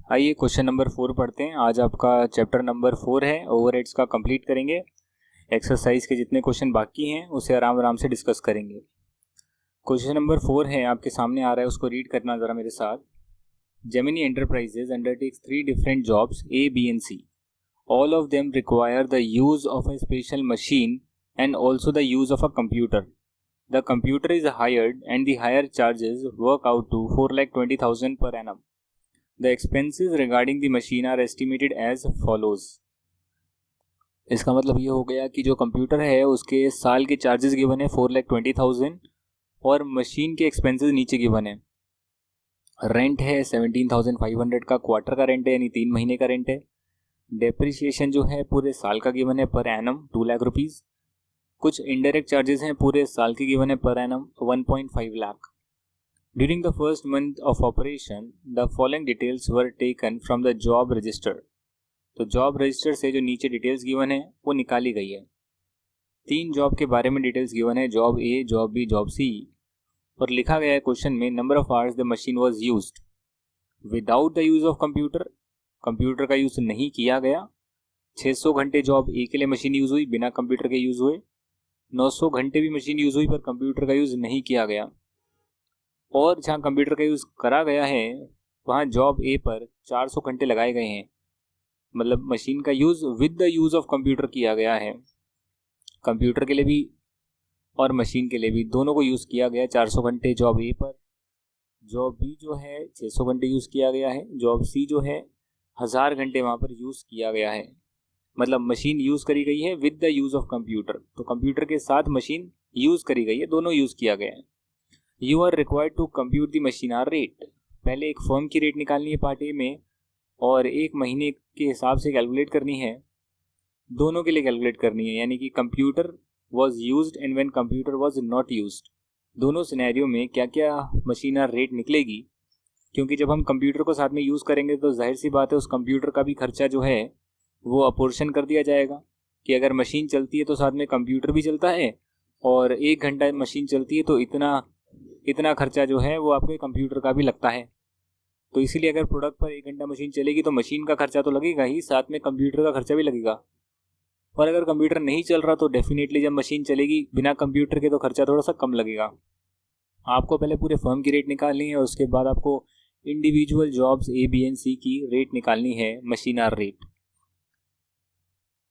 आइए question number 4 पढ़ते हैं। आज आपका चैप्टर नंबर 4 है, ओवरहेड्स का कंप्लीट करेंगे। एक्सरसाइज के जितने क्वेश्चन बाकी हैं उसे आराम आराम से डिस्कस करेंगे। क्वेश्चन नंबर 4 है, आपके सामने आ रहा है, उसको रीड करना ज़रा मेरे साथ। Gemini enterprises undertakes 3 different jobs A, B and C. All of them require the use of a special machine and also the use of a computer. The computer is hired and the hire charges work out to 4,20,000 per annum. The expenses regarding the machine are estimated as follows. इसका मतलब ये हो गया कि जो computer है उसके साल के चार्जेस गिवन है 4,20,000 और मशीन के एक्सपेंसेस नीचे गिवन है। रेंट है 17,500 का, क्वार्टर का रेंट है यानी 3 महीने का रेंट है। डेप्रिसिएशन जो है पूरे साल का गिवन है पर एनम 2 लाख रुपीज़। कुछ इनडायरेक्ट चार्जेस हैं पूरे साल के गिवन है per annum 1.5 lakh. During the first month of operation, the following details were taken from the job register. तो जॉब रजिस्टर से जो नीचे डिटेल्स गिवन है वो निकाली गई है। 3 जॉब के बारे में डिटेल्स गिवन है, job A, job B, job C, और लिखा गया है क्वेश्चन में number of hours the machine was used without the use of computer. Computer का यूज नहीं किया गया। 600 घंटे जॉब ए के लिए मशीन यूज हुई बिना कंप्यूटर के यूज हुए। 900 घंटे भी मशीन यूज हुई पर कंप्यूटर का यूज नहीं किया गया। और जहाँ कंप्यूटर का यूज़ करा गया है वहाँ जॉब ए पर 400 घंटे लगाए गए हैं, मतलब मशीन का use with the use of computer किया गया है। कंप्यूटर के लिए भी और मशीन के लिए भी दोनों को यूज़ किया गया। 400 घंटे जॉब ए पर, जॉब बी जो है 600 घंटे यूज़ किया गया है, जॉब सी जो है 1000 घंटे वहाँ पर यूज़ किया गया है। मतलब मशीन यूज़ करी गई है with the use of computer, तो कंप्यूटर के साथ मशीन यूज़ करी गई है, दोनों यूज़ किया गया है। You are required to compute the machine hour rate. पहले एक फर्म की रेट निकालनी है पार्ट ए में और एक महीने के हिसाब से कैलकुलेट करनी है, दोनों के लिए कैलकुलेट करनी है। यानी कि computer was used and when computer was not used, दोनों सिनेरियो में क्या क्या मशीन आर रेट निकलेगी। क्योंकि जब हम कंप्यूटर को साथ में यूज़ करेंगे तो जाहिर सी बात है उस कंप्यूटर का भी खर्चा जो है वो अपोर्शन कर दिया जाएगा कि अगर मशीन चलती है तो साथ में कंप्यूटर भी चलता है, और 1 घंटा मशीन चलती है तो इतना खर्चा जो है वो आपके कंप्यूटर का भी लगता है। तो इसीलिए अगर प्रोडक्ट पर 1 घंटा मशीन चलेगी तो मशीन का खर्चा तो लगेगा ही, साथ में कंप्यूटर का खर्चा भी लगेगा। और अगर कंप्यूटर नहीं चल रहा तो डेफिनेटली जब मशीन चलेगी बिना कंप्यूटर के तो खर्चा थोड़ा सा कम लगेगा। आपको पहले पूरे फर्म की रेट निकालनी है और उसके बाद आपको individual jobs A, B and C की रेट निकालनी है, machine hour rate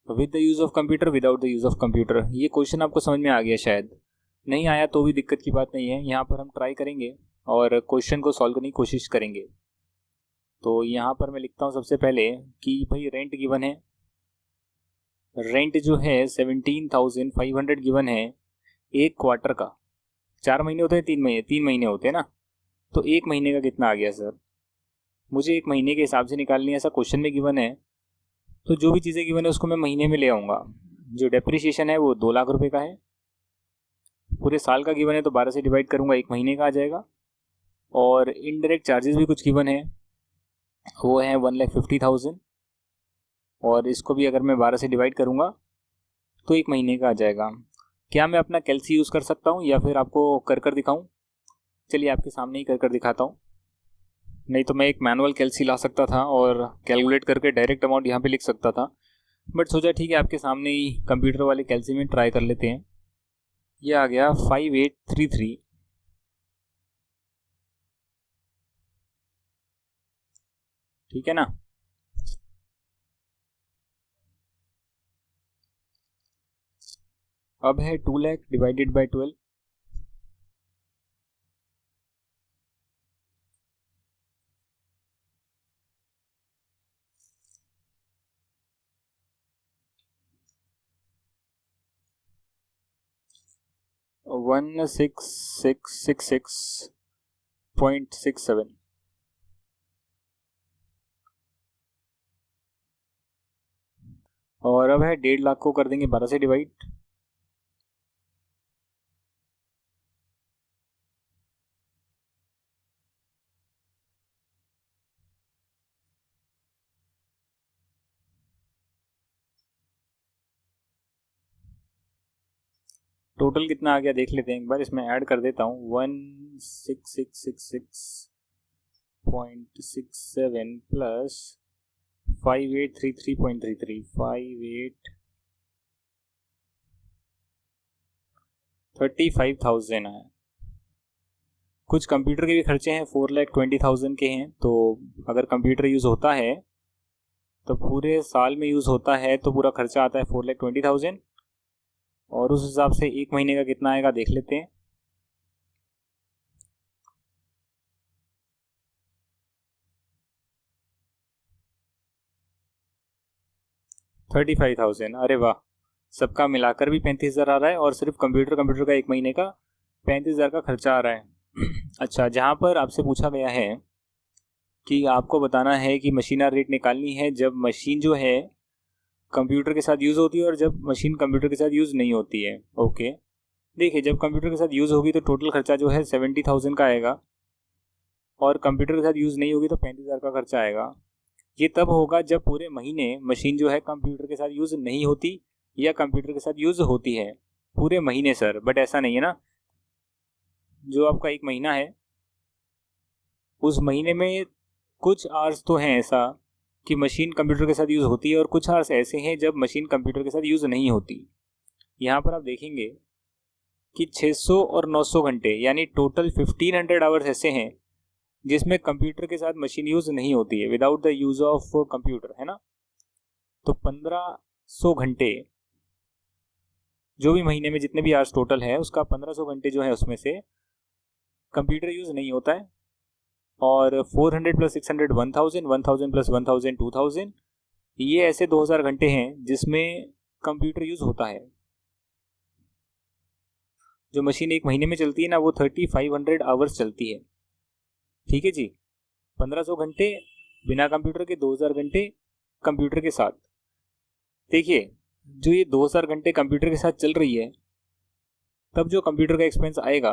with the use of computer, without the use of computer. ये क्वेश्चन आपको समझ में आ गया, शायद नहीं आया तो भी दिक्कत की बात नहीं है। यहाँ पर हम ट्राई करेंगे और क्वेश्चन को सॉल्व करने की कोशिश करेंगे। तो यहाँ पर मैं लिखता हूँ सबसे पहले कि भाई रेंट गिवन है, रेंट जो है 17,500 गिवन है एक क्वार्टर का। 4 महीने होते हैं, 3 महीने होते हैं ना, तो 1 महीने का कितना आ गया सर? मुझे 1 महीने के हिसाब से निकालनी है, ऐसा क्वेश्चन में गिवन है। तो जो भी चीज़ें गिवन है उसको मैं महीने में ले आऊँगा। जो डेप्रिसिएशन है वो 2 लाख रुपये का है, पूरे साल का गिवन है तो 12 से डिवाइड करूंगा, 1 महीने का आ जाएगा। और इनडायरेक्ट चार्जेस भी कुछ गिवन है, वो है 1,50,000, और इसको भी अगर मैं 12 से डिवाइड करूंगा तो 1 महीने का आ जाएगा। क्या मैं अपना कैलसी यूज़ कर सकता हूँ या फिर आपको कर दिखाऊँ? चलिए आपके सामने ही कर दिखाता हूँ। नहीं तो मैं एक मैनुअल कैलसी ला सकता था और कैलकुलेट करके डायरेक्ट अमाउंट यहाँ पे लिख सकता था, बट सोचा ठीक है आपके सामने ही कंप्यूटर वाले कैलसी में ट्राई कर लेते हैं। ये आ गया 5833, ठीक है ना। अब है 2 लाख डिवाइडेड बाई 12, $16,666.67। और अब है 1.5 लाख को कर देंगे 12 से डिवाइड, टोटल कितना आ गया देख लेते हैं एक बार। इसमें ऐड कर देता हूँ 16,666 30.67 प्लस 5833.33 35,000 है। कुछ कंप्यूटर के भी खर्चे हैं, 4,20,000 के हैं। तो अगर कंप्यूटर यूज़ होता है तो पूरे साल में यूज़ होता है तो पूरा खर्चा आता है 4,20,000, और उस हिसाब से एक महीने का कितना आएगा देख लेते हैं। $35,000। अरे वाह, सबका मिलाकर भी 35,000 आ रहा है, और सिर्फ कंप्यूटर का एक महीने का 35,000 का खर्चा आ रहा है। अच्छा, जहाँ पर आपसे पूछा गया है कि आपको बताना है कि मशीन रेट निकालनी है जब मशीन जो है कंप्यूटर के साथ यूज़ होती है और जब मशीन कंप्यूटर के साथ यूज़ नहीं होती है। ओके, देखिए, जब कंप्यूटर के साथ यूज़ होगी तो टोटल खर्चा जो है 70,000 का आएगा, और कंप्यूटर के साथ यूज़ नहीं होगी तो 35,000 का खर्चा आएगा। ये तब होगा जब पूरे महीने मशीन जो है कंप्यूटर के साथ यूज़ नहीं होती या कंप्यूटर के साथ यूज़ होती है। पूरे महीने सर, बट ऐसा नहीं है ना। जो आपका एक महीना है उस महीने में कुछ आवर्स तो हैं ऐसा कि मशीन कंप्यूटर के साथ यूज़ होती है, और कुछ आवर्स ऐसे हैं जब मशीन कंप्यूटर के साथ यूज़ नहीं होती। यहाँ पर आप देखेंगे कि 600 और 900 घंटे यानी टोटल 1500 आवर्स ऐसे हैं जिसमें कंप्यूटर के साथ मशीन यूज़ नहीं होती है, without the use of computer, है ना। तो 1500 घंटे, जो भी महीने में जितने भी आवर्स टोटल है उसका 1500 घंटे जो है उसमें से कंप्यूटर यूज़ नहीं होता है। और 400 प्लस 600 1000, 1000 प्लस 1000 2000, ये ऐसे 2000 घंटे हैं जिसमें कंप्यूटर यूज़ होता है। जो मशीन एक महीने में चलती है ना, वो 3500 आवर्स चलती है। ठीक है जी, 1500 घंटे बिना कंप्यूटर के, 2000 घंटे कंप्यूटर के साथ। देखिए, जो ये 2000 घंटे कंप्यूटर के साथ चल रही है, तब जो कंप्यूटर का एक्सपेंस आएगा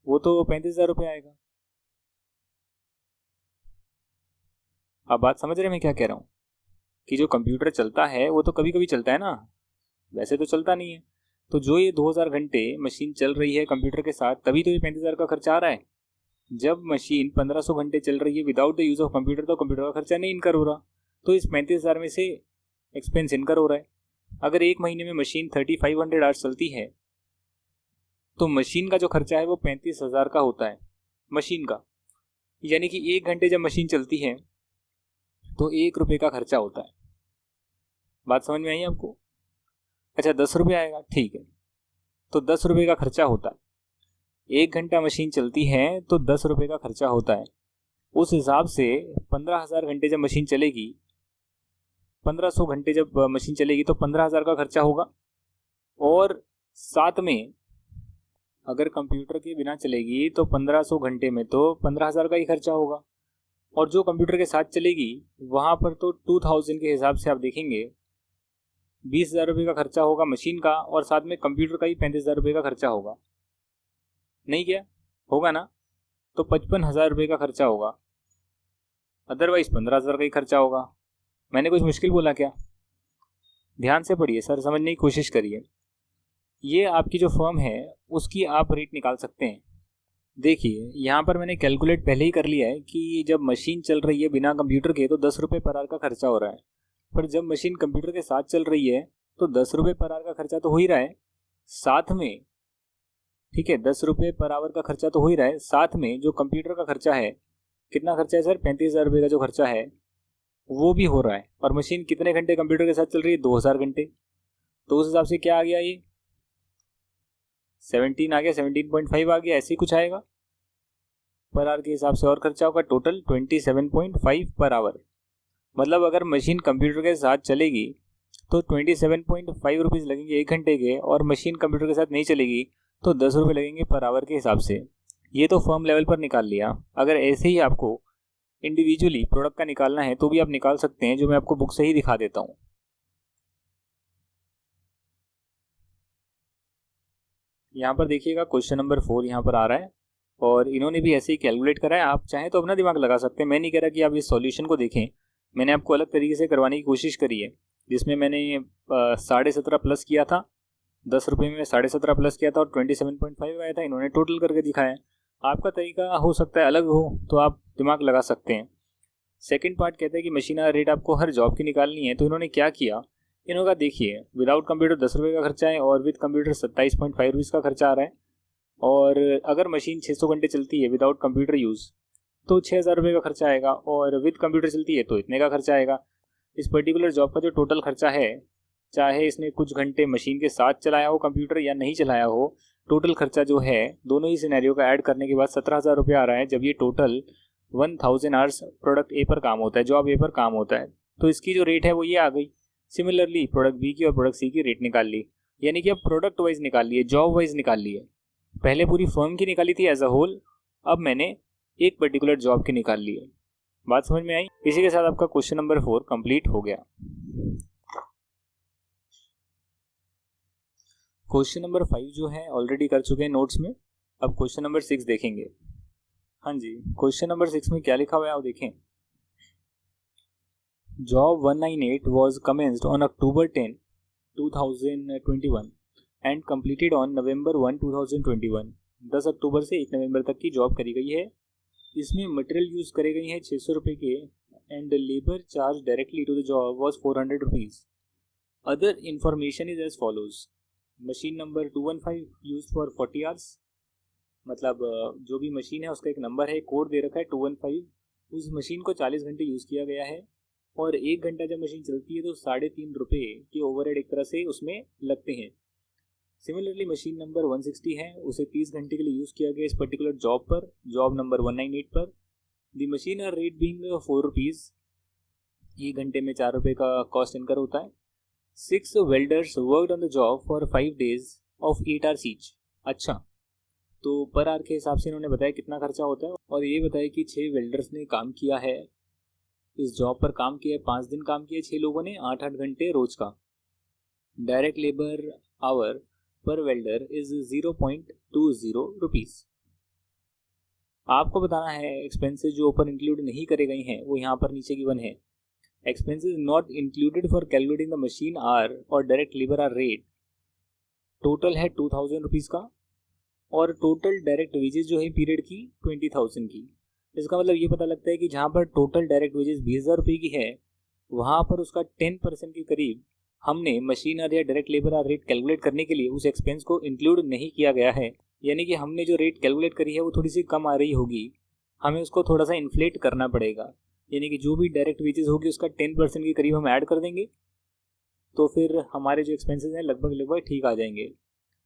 वो तो 35,000 रुपये आएगा। आप बात समझ रहे हैं मैं क्या कह रहा हूँ, कि जो कंप्यूटर चलता है वो तो कभी कभी चलता है ना, वैसे तो चलता नहीं है। तो जो ये 2000 घंटे मशीन चल रही है कंप्यूटर के साथ, तभी तो ये 35,000 का खर्चा आ रहा है। जब मशीन 1500 घंटे चल रही है without the use of computer, तो कंप्यूटर का खर्चा नहीं इनकर हो रहा, तो इस 35,000 में से एक्सपेंस इनकर हो रहा है। अगर एक महीने में मशीन 3500 आवर्स चलती है तो मशीन का जो खर्चा है वो 35,000 का होता है मशीन का। यानी कि एक घंटे जब मशीन चलती है तो 1 रुपये का खर्चा होता है। बात समझ में आई आपको? अच्छा, 10 रुपये आएगा, ठीक है, तो 10 रुपये का खर्चा होता है। 1 घंटा मशीन चलती है तो 10 रुपये का खर्चा होता है। उस हिसाब से 15,000 घंटे जब मशीन चलेगी, 1500 घंटे जब मशीन चलेगी तो 15,000 का खर्चा होगा। और साथ में अगर कंप्यूटर के बिना चलेगी तो 1500 घंटे में तो 15,000 का ही खर्चा होगा। और जो कंप्यूटर के साथ चलेगी वहाँ पर तो 2000 के हिसाब से आप देखेंगे 20,000 रुपये का खर्चा होगा मशीन का, और साथ में कंप्यूटर का ही 35,000 रुपये का खर्चा होगा। नहीं क्या होगा ना? तो 55,000 रुपये का खर्चा होगा, अदरवाइज 15,000 का ही खर्चा होगा। मैंने कुछ मुश्किल बोला क्या? ध्यान से पढ़िए सर, समझने की कोशिश करिए। ये आपकी जो फर्म है उसकी आप रेट निकाल सकते हैं। देखिए, यहाँ पर मैंने कैलकुलेट पहले ही कर लिया है कि जब मशीन चल रही है बिना कंप्यूटर के तो 10 रुपये पर आवर का खर्चा हो रहा है, पर जब मशीन कंप्यूटर के साथ चल रही है तो 10 रुपये पर आवर का खर्चा तो हो ही रहा है साथ में। ठीक है, 10 रुपये पर आवर का खर्चा तो हो ही रहा है, साथ में जो कंप्यूटर का खर्चा है, कितना खर्चा है सर? 35,000 रुपये का जो खर्चा है वो भी हो रहा है। और मशीन कितने घंटे कंप्यूटर के साथ चल रही है? 2000 घंटे। तो उस हिसाब से क्या आ गया, ये 17 आ गया, 17.5 आ गया, ऐसे ही कुछ आएगा पर आवर के हिसाब से। और खर्चा होगा टोटल 27.5 पर आवर। मतलब अगर मशीन कंप्यूटर के साथ चलेगी तो 27.5 रुपीज़ लगेंगे 1 घंटे के, और मशीन कंप्यूटर के साथ नहीं चलेगी तो 10 रुपये लगेंगे पर आवर के हिसाब से। ये तो फर्म लेवल पर निकाल लिया। अगर ऐसे ही आपको इंडिविजुअली प्रोडक्ट का निकालना है तो भी आप निकाल सकते हैं, जो मैं आपको बुक से ही दिखा देता हूँ। यहाँ पर देखिएगा, क्वेश्चन नंबर 4 यहाँ पर आ रहा है, और इन्होंने भी ऐसे ही कैलकुलेट करा है। आप चाहें तो अपना दिमाग लगा सकते हैं, मैं नहीं कह रहा कि आप इस सॉल्यूशन को देखें। मैंने आपको अलग तरीके से करवाने की कोशिश करी है, जिसमें मैंने 17.5 प्लस किया था, 10 रुपये में 17.5 प्लस किया था और 27.5 आया था। इन्होंने टोटल करके दिखाया है। आपका तरीका हो सकता है अलग हो, तो आप दिमाग लगा सकते हैं। सेकंड पार्ट कहता है कि मशीन आवर रेट आपको हर जॉब की निकालनी है। तो इन्होंने क्या किया, इन्होंने कहा देखिए विदाउट कंप्यूटर 10 रुपये का खर्चा है और विद कंप्यूटर 27.5 रुपीज़ का खर्चा आ रहा है। और अगर मशीन 600 घंटे चलती है विदाउट कंप्यूटर यूज़ तो 6,000 रुपये का खर्चा आएगा, और विद कंप्यूटर चलती है तो इतने का खर्चा आएगा। इस पर्टिकुलर जॉब का जो टोटल खर्चा है, चाहे इसने कुछ घंटे मशीन के साथ चलाया हो कंप्यूटर या नहीं चलाया हो, टोटल खर्चा जो है दोनों ही सिनेरियो का ऐड करने के बाद 17,000 रुपये आ रहा है, जब ये टोटल 1000 आवर्स प्रोडक्ट ए पर काम होता है, जॉब ए पर काम होता है। तो इसकी जो रेट है वो ये आ गई। सिमिलरली प्रोडक्ट बी की और प्रोडक्ट सी की रेट निकाल ली, यानी कि अब प्रोडक्ट वाइज निकाल लिए, जॉब वाइज निकाल लिए। पहले पूरी फर्म की निकाली थी एज अ होल, अब मैंने एक पर्टिकुलर जॉब की निकाल ली है। बात समझ में आई? इसी के साथ आपका क्वेश्चन नंबर 4 कंप्लीट हो गया। क्वेश्चन नंबर 5 जो है ऑलरेडी कर चुके हैं नोट्स में। अब क्वेश्चन नंबर 6 देखेंगे। हाँ जी, क्वेश्चन नंबर 6 में क्या लिखा हुआ है वो देखें। Job 198 was commenced on October 10, 2021 and completed on November 1, 2021। 10 अक्टूबर से 1 नवंबर तक की जॉब करी गई है। इसमें मटेरियल यूज़ करे गई हैं 600 रुपये के, and labour charge directly to the job was 400 rupees. Other information is as follows. Machine number 215 use for 40 hours, मतलब जो भी मशीन है उसका एक नंबर है, कोड दे रखा है 215। उस मशीन को 40 घंटे यूज़ किया गया है, और 1 घंटा जब मशीन चलती है तो 3.5 रुपये के ओवरहेड एक तरह से उसमें लगते हैं। सिमिलरली मशीन नंबर 160 है, उसे 30 घंटे के लिए यूज़ किया गया इस पर्टिकुलर जॉब पर, जॉब नंबर 198 पर। The machine hour rate being 4 rupees, 1 घंटे में 4 रुपये का कॉस्ट इनकर होता है। 6 welders worked on the job for 5 days of 8 hours each. अच्छा, तो पर आवर के हिसाब से इन्होंने बताया कितना खर्चा होता है, और ये बताया कि 6 वेल्डर्स ने काम किया है, इस जॉब पर काम किया है, 5 दिन काम किया 6 लोगों ने, 8-8 घंटे रोज का। डायरेक्ट लेबर आवर पर वेल्डर इज 0.20 रुपीज़। आपको बताना है एक्सपेंसेस जो ऊपर इंक्लूड नहीं करे गए हैं वो यहाँ पर नीचे गिवन है। Expenses not included for calculating the machine hour और direct labour hour rate, total है 2000 रुपीज़ का, और टोटल डायरेक्ट वेजेस जो है पीरियड की 20,000 की। इसका मतलब ये पता लगता है कि जहाँ पर टोटल डायरेक्ट वेजेस 20,000 रुपये की है, वहाँ पर उसका 10% के करीब हमने मशीन आर या direct labour hour rate calculate करने के लिए उस एक्सपेंस को इंक्लूड नहीं किया गया है। यानी कि हमने जो रेट कैलकुलेट करी है वो थोड़ी सी कम आ रही होगी, हमें उसको थोड़ा सा इन्फ्लेट करना पड़ेगा। यानी कि जो भी डायरेक्ट वेजेस होगी उसका 10% के करीब हम ऐड कर देंगे, तो फिर हमारे जो एक्सपेंसेस हैं लगभग ठीक आ जाएंगे।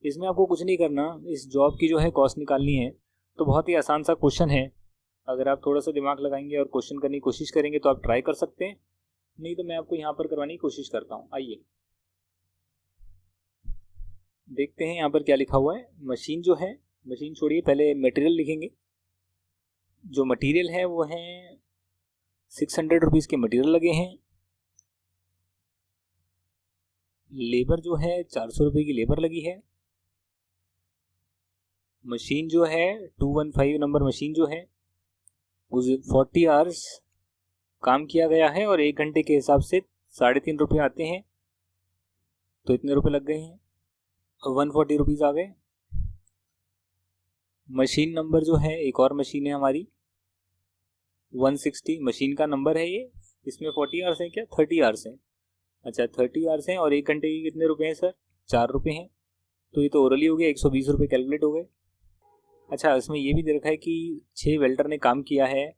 इसमें आपको कुछ नहीं करना, इस जॉब की जो है कॉस्ट निकालनी है। तो बहुत ही आसान सा क्वेश्चन है, अगर आप थोड़ा सा दिमाग लगाएंगे और क्वेश्चन करने की कोशिश करेंगे तो आप ट्राई कर सकते हैं, नहीं तो मैं आपको यहाँ पर करवाने की कोशिश करता हूँ। आइए देखते हैं यहाँ पर क्या लिखा हुआ है। मशीन जो है, मशीन छोड़िए, पहले मटेरियल लिखेंगे। जो मटेरियल है वो है 600 रुपीज़ के मटेरियल लगे हैं। लेबर जो है 400 रुपये की लेबर लगी है। मशीन जो है 215 नंबर मशीन जो है उस 40 आवर्स काम किया गया है, और 1 घंटे के हिसाब से 3.5 रुपये आते हैं, तो इतने रुपए लग गए हैं, 140 रुपीज़ आ गए। मशीन नंबर जो है, एक और मशीन है हमारी 160, मशीन का नंबर है ये, इसमें 40 आवर्स हैं क्या, 30 आवर्स हैं। अच्छा 30 आवर्स हैं, और 1 घंटे के कितने रुपए हैं सर, 4 रुपये हैं, तो ये तो ओरली हो गया, 120 रुपये कैलकुलेट हो गए। अच्छा, इसमें ये भी दे रखा है कि 6 वेल्डर ने काम किया है,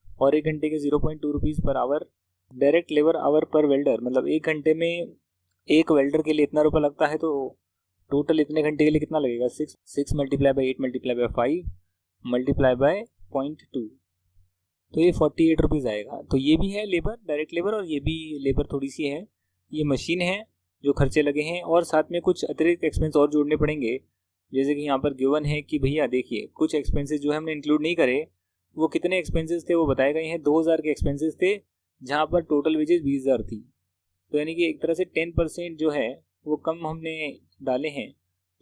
और 1 घंटे के 0.2 rupees per our. Direct labour our पर वेल्डर, मतलब 1 घंटे में एक वेल्डर के लिए इतना रुपये लगता है, तो टोटल इतने घंटे के लिए कितना लगेगा, 6 multiply by 8 multiply by 5 multiply by 0.2, तो ये 48 रुपीज़ आएगा। तो ये भी है लेबर, डायरेक्ट लेबर, और ये भी लेबर थोड़ी सी है। ये मशीन है जो खर्चे लगे हैं, और साथ में कुछ अतिरिक्त एक्सपेंस और जोड़ने पड़ेंगे, जैसे कि यहाँ पर गिवन है कि भैया देखिए कुछ एक्सपेंसेस जो है हमने इंक्लूड नहीं करे। वो कितने एक्सपेंसेस थे वो बताए गए हैं, 2000 के एक्सपेंसेस थे, जहाँ पर टोटल वेजेस 20,000 थी। तो यानी कि एक तरह से 10% जो है वो कम हमने डाले हैं,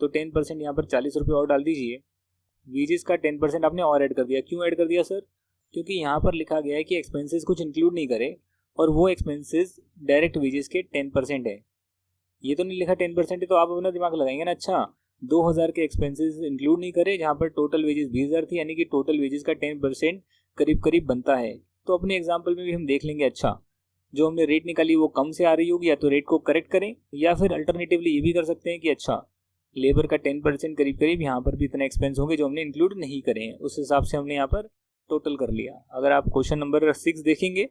तो 10% यहाँ पर 40 रुपये और डाल दीजिए। वेजेस का 10% आपने और ऐड कर दिया। क्यों ऐड कर दिया सर? क्योंकि यहाँ पर लिखा गया है कि एक्सपेंसेस कुछ इंक्लूड नहीं करे, और वो एक्सपेंसेस डायरेक्ट वेजेस के 10% है। ये तो नहीं लिखा 10% है, तो आप अपना दिमाग लगाएंगे ना। अच्छा, 2000 के एक्सपेंसेस इंक्लूड नहीं करे जहाँ पर टोटल वेजेस 20,000 थी, यानी कि टोटल वेजेस का 10% करीब करीब बनता है। तो अपने एग्जाम्पल में भी हम देख लेंगे, अच्छा जो हमने रेट निकाली वो कम से आ रही होगी, या तो रेट को करेक्ट करें, या फिर अल्टरनेटिवली ये भी कर सकते हैं कि अच्छा लेबर का 10% करीब करीब यहाँ पर भी इतने एक्सपेंस होंगे जो हमने इंक्लूड नहीं करे हैं, उस हिसाब से हमने यहाँ पर टोटल कर लिया। अगर आप क्वेश्चन नंबर 6 देखेंगे,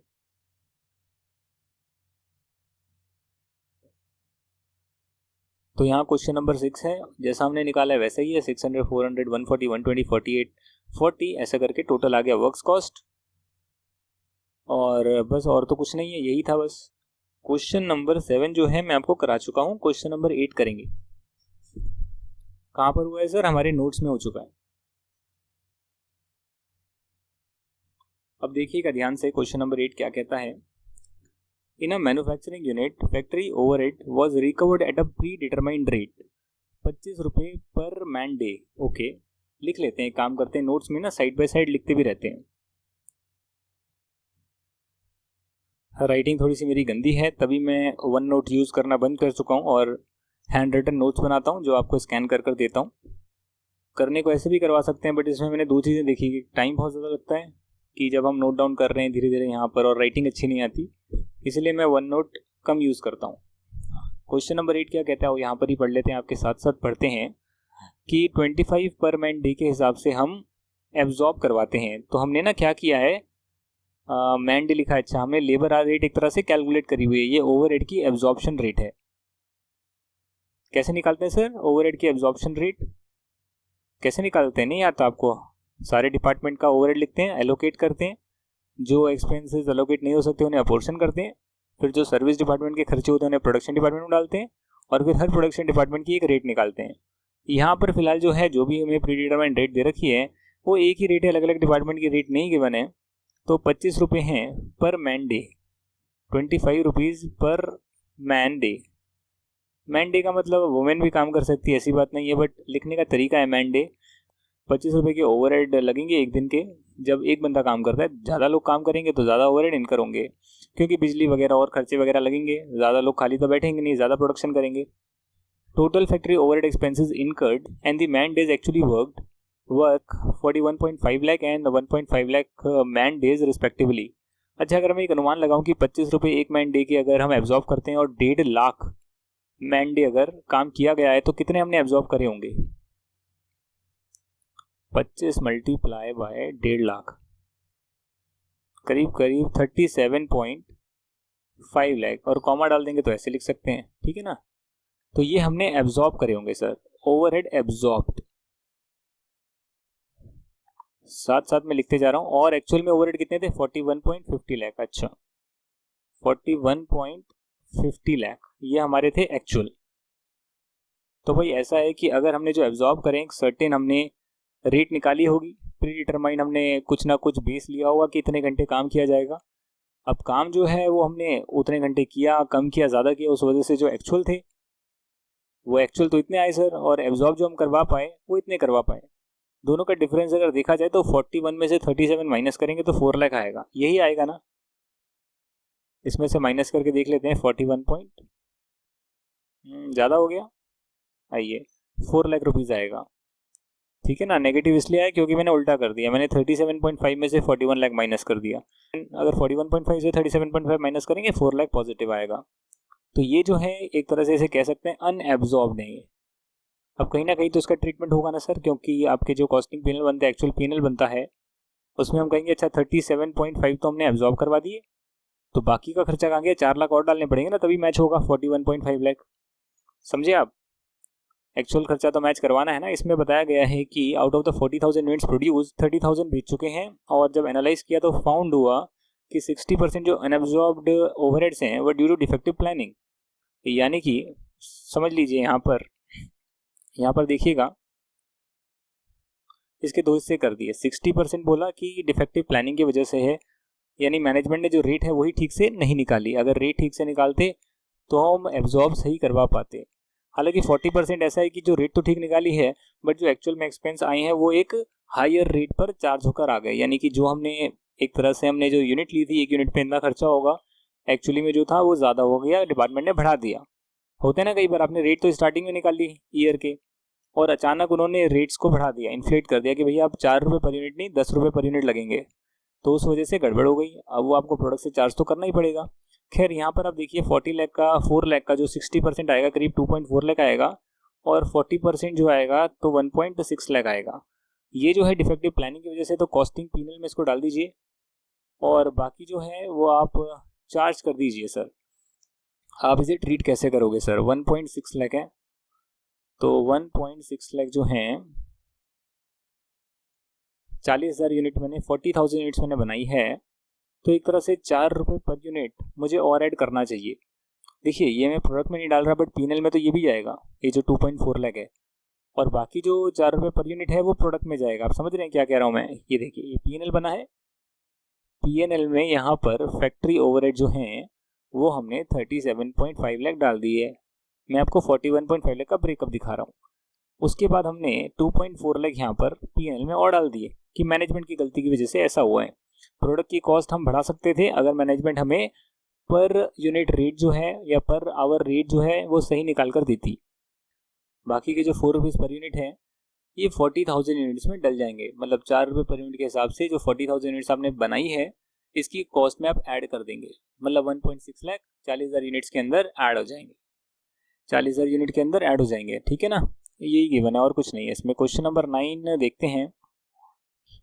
तो यहाँ क्वेश्चन नंबर 6 है, जैसा हमने निकाला है वैसा ही है, 600, 400, 140, 120, 48, 40 ऐसा करके टोटल आ गया वर्क्स कॉस्ट। और बस और तो कुछ नहीं है, यही था बस। क्वेश्चन नंबर 7 जो है मैं आपको करा चुका हूँ, क्वेश्चन नंबर 8 करेंगे। कहाँ पर हुआ है सर? हमारे नोट्स में हो चुका है। अब देखिएगा ध्यान से, क्वेश्चन नंबर 8 क्या कहता है। In a manufacturing unit factory overhead was recovered at a predetermined rate 25 रुपये पर मैन डे। ओके, लिख लेते हैं, काम करते हैं, नोट्स में ना साइड बाय साइड लिखते भी रहते हैं। राइटिंग थोड़ी सी मेरी गंदी है, तभी मैं वन नोट यूज़ करना बंद कर चुका हूँ और हैंड रिटन नोट्स बनाता हूँ जो आपको स्कैन कर कर देता हूँ। करने को ऐसे भी करवा सकते हैं, बट इसमें मैंने दो चीज़ें देखी कि टाइम बहुत ज़्यादा लगता है कि जब हम नोट डाउन कर रहे हैं धीरे धीरे यहाँ पर, और राइटिंग अच्छी नहीं आती, इसलिए मैं वन नोट कम यूज़ करता हूँ। क्वेश्चन नंबर 8 क्या कहता है वो यहाँ पर ही पढ़ लेते हैं, आपके साथ साथ पढ़ते हैं कि 25 पर मैन डे के हिसाब से हम एब्जॉर्ब करवाते हैं। तो हमने ना क्या किया है, मैन डे लिखा है, अच्छा हमने लेबर आवर रेट एक तरह से कैलकुलेट करी हुई है, ये ओवरहेड की एब्जॉर्प्शन रेट है। कैसे निकालते हैं सर ओवरहेड की एब्जॉर्प्शन रेट? कैसे निकालते हैं, नहीं आता आपको? सारे डिपार्टमेंट का ओवरहेड लिखते हैं, एलोकेट करते हैं, जो एक्सपेंसेस एलोकेट नहीं हो सकते उन्हें अपोर्शन करते हैं, फिर जो सर्विस डिपार्टमेंट के खर्चे होते हैं उन्हें प्रोडक्शन डिपार्टमेंट में डालते हैं, और फिर हर प्रोडक्शन डिपार्टमेंट की एक रेट निकालते हैं। यहाँ पर फिलहाल जो है, जो भी हमें प्री डिटरमाइंड रेट दे रखी है वो एक ही रेट है, अलग अलग डिपार्टमेंट की रेट नहीं गिवन है। तो 25 रुपये हैं पर मैन डे, 25 रुपीज़ पर मैन डे। मैन डे का मतलब वुमेन भी काम कर सकती है, ऐसी बात नहीं है, बट लिखने का तरीका है मैन डे। 25 रुपये के ओवरहेड लगेंगे एक दिन के, जब एक बंदा काम करता है। ज़्यादा लोग काम करेंगे तो ज़्यादा ओवरहेड इनकर होंगे, क्योंकि बिजली वगैरह और खर्चे वगैरह लगेंगे, ज़्यादा लोग खाली तो बैठेंगे नहीं, ज़्यादा प्रोडक्शन करेंगे। Total factory overhead expenses incurred and the man days actually work 41.5 lakh and 1.5 lakh man days respectively. अच्छा, अगर मैं एक अनुमान लगाऊं कि 25 रुपये एक मैन डे के अगर हम एब्जॉर्ब करते हैं और 1.5 लाख मैन डे अगर काम किया गया है, तो कितने हमने एब्जॉर्ब करे होंगे? 25 मल्टीप्लाई बाय 1.5 लाख, करीब करीब 37.5 लाख, और कॉमा डाल देंगे तो ऐसे लिख सकते हैं, ठीक है ना। तो ये हमने एब्जॉर्ब करे होंगे सर, ओवरहेड एब्जॉर्ब्ड, साथ साथ में लिखते जा रहा हूं। और एक्चुअल में ओवरहेड कितने थे? 41.50 लाख। अच्छा, 41.50 लाख ये हमारे थे एक्चुअल। तो भाई ऐसा है कि अगर हमने जो एब्जॉर्ब करें, सर्टेन हमने रेट निकाली होगी, प्री डिटरमाइन हमने कुछ ना कुछ बेस लिया होगा कि इतने घंटे काम किया जाएगा। अब काम जो है वो हमने उतने घंटे किया, कम किया, ज़्यादा किया, उस वजह से जो एक्चुअल थे वो एक्चुअल तो इतने आए सर, और एब्जॉर्ब जो हम करवा पाए वो इतने करवा पाए। दोनों का डिफरेंस अगर देखा जाए तो 41 में से 37 माइनस करेंगे तो 4 लाख आएगा, यही आएगा ना। इसमें से माइनस करके देख लेते हैं, 41 पॉइंट ज़्यादा हो गया, आइए 4 लाख रुपीज़ आएगा, ठीक है ना। नेगेटिव इसलिए आया क्योंकि मैंने उल्टा कर दिया, मैंने 37.5 में से 41 लाख माइनस कर दिया। अगर 41.5 से 37.5 माइनस करेंगे 4 लाख पॉजिटिव आएगा। तो ये जो है एक तरह से इसे कह सकते हैं अनएब्जॉर्ब्ड है। अब कहीं ना कहीं तो इसका ट्रीटमेंट होगा ना सर, क्योंकि आपके जो कॉस्टिंग पीनल बनता है, एक्चुअल पीनल बनता है, उसमें हम कहेंगे अच्छा 37.5 तो हमने एब्जॉर्ब करवा दिए, तो बाकी का खर्चा कहाँ गया? 4 लाख और डालने पड़ेंगे ना, तभी मैच होगा 41.5 लाख। समझे आप? एक्चुअल खर्चा तो मैच करवाना है ना। इसमें बताया गया है कि out of the 40,000 units produce 30,000 बेच चुके हैं, और जब एनालाइज किया तो फाउंड हुआ कि 60% जो अनएब्जॉर्ब्ड ओवरहेड्स हैं वो ड्यू टू डिफेक्टिव प्लानिंग। यानी कि समझ लीजिए यहाँ पर देखिएगा, इसके दो हिस्से कर दिए। 60% बोला कि डिफेक्टिव प्लानिंग की वजह से है, यानी मैनेजमेंट ने जो रेट है वही ठीक से नहीं निकाली। अगर रेट ठीक से निकालते तो हम एब्जॉर्ब सही करवा पाते। हालांकि 40% ऐसा है कि जो रेट तो ठीक निकाली है, बट जो एक्चुअल में एक्सपेंस आए हैं वो एक हायर रेट पर चार्ज होकर आ गए। यानी कि जो हमने एक तरह से हमने जो यूनिट ली थी, एक यूनिट पे इतना खर्चा होगा, एक्चुअली में जो था वो ज़्यादा हो गया, डिपार्टमेंट ने बढ़ा दिया। होते ना कई बार, आपने रेट तो स्टार्टिंग में निकाल ली ईयर के, और अचानक उन्होंने रेट्स को बढ़ा दिया, इन्फ्लेट कर दिया कि भैया अब 4 रुपये पर यूनिट नहीं 10 रुपये पर यूनिट लगेंगे, तो उस वजह से गड़बड़ हो गई। अब वो आपको प्रोडक्ट से चार्ज तो करना ही पड़ेगा। खैर यहाँ पर आप देखिए 40 लाख का 4 लाख का जो 60% आएगा करीब 2.4 लाख आएगा, और 40% जो आएगा तो 1.6 लाख आएगा। ये जो है डिफेक्टिव प्लानिंग की वजह से, तो कॉस्टिंग पीनल में इसको डाल दीजिए और बाकी जो है वो आप चार्ज कर दीजिए। सर आप इसे ट्रीट कैसे करोगे सर? 1.6 लाख है, तो 1.6 लाख जो है 40,000 यूनिट मैंने 40,000 यूनिट्स मैंने बनाई है, तो एक तरह से 4 रुपये पर यूनिट मुझे और ऐड करना चाहिए। देखिए ये मैं प्रोडक्ट में नहीं डाल रहा, बट पीनल में तो ये भी जाएगा, ये जो 2.4 लाख है, और बाकी जो 4 रुपये पर यूनिट है वो प्रोडक्ट में जाएगा। आप समझ रहे हैं क्या कह रहा हूँ मैं? ये देखिए ये पीएनएल बना है, पीएनएल में यहाँ पर फैक्ट्री ओवरहेड जो हैं वो हमने 37.5 लाख डाल दिए है। मैं आपको 41.5 लाख का ब्रेकअप दिखा रहा हूँ। उसके बाद हमने 2.4 लाख यहाँ पर पीएनएल में और डाल दिए कि मैनेजमेंट की गलती की वजह से ऐसा हुआ है। प्रोडक्ट की कॉस्ट हम बढ़ा सकते थे अगर मैनेजमेंट हमें पर यूनिट रेट जो है या पर आवर रेट जो है वो सही निकाल कर देती। बाकी के जो 4 रुपीज़ पर यूनिट है ये 40,000 यूनिट्स में डल जाएंगे, मतलब 4 रुपये पर यूनिट के हिसाब से जो 40,000 यूनिट्स आपने बनाई है इसकी कॉस्ट में आप ऐड कर देंगे, मतलब 1.6 लाख 40,000 यूनिट्स के अंदर ऐड हो जाएंगे, 40,000 यूनिट के अंदर ऐड हो जाएंगे। ठीक है ना, यही गिवन है और कुछ नहीं है इसमें। क्वेश्चन नंबर 9 देखते हैं।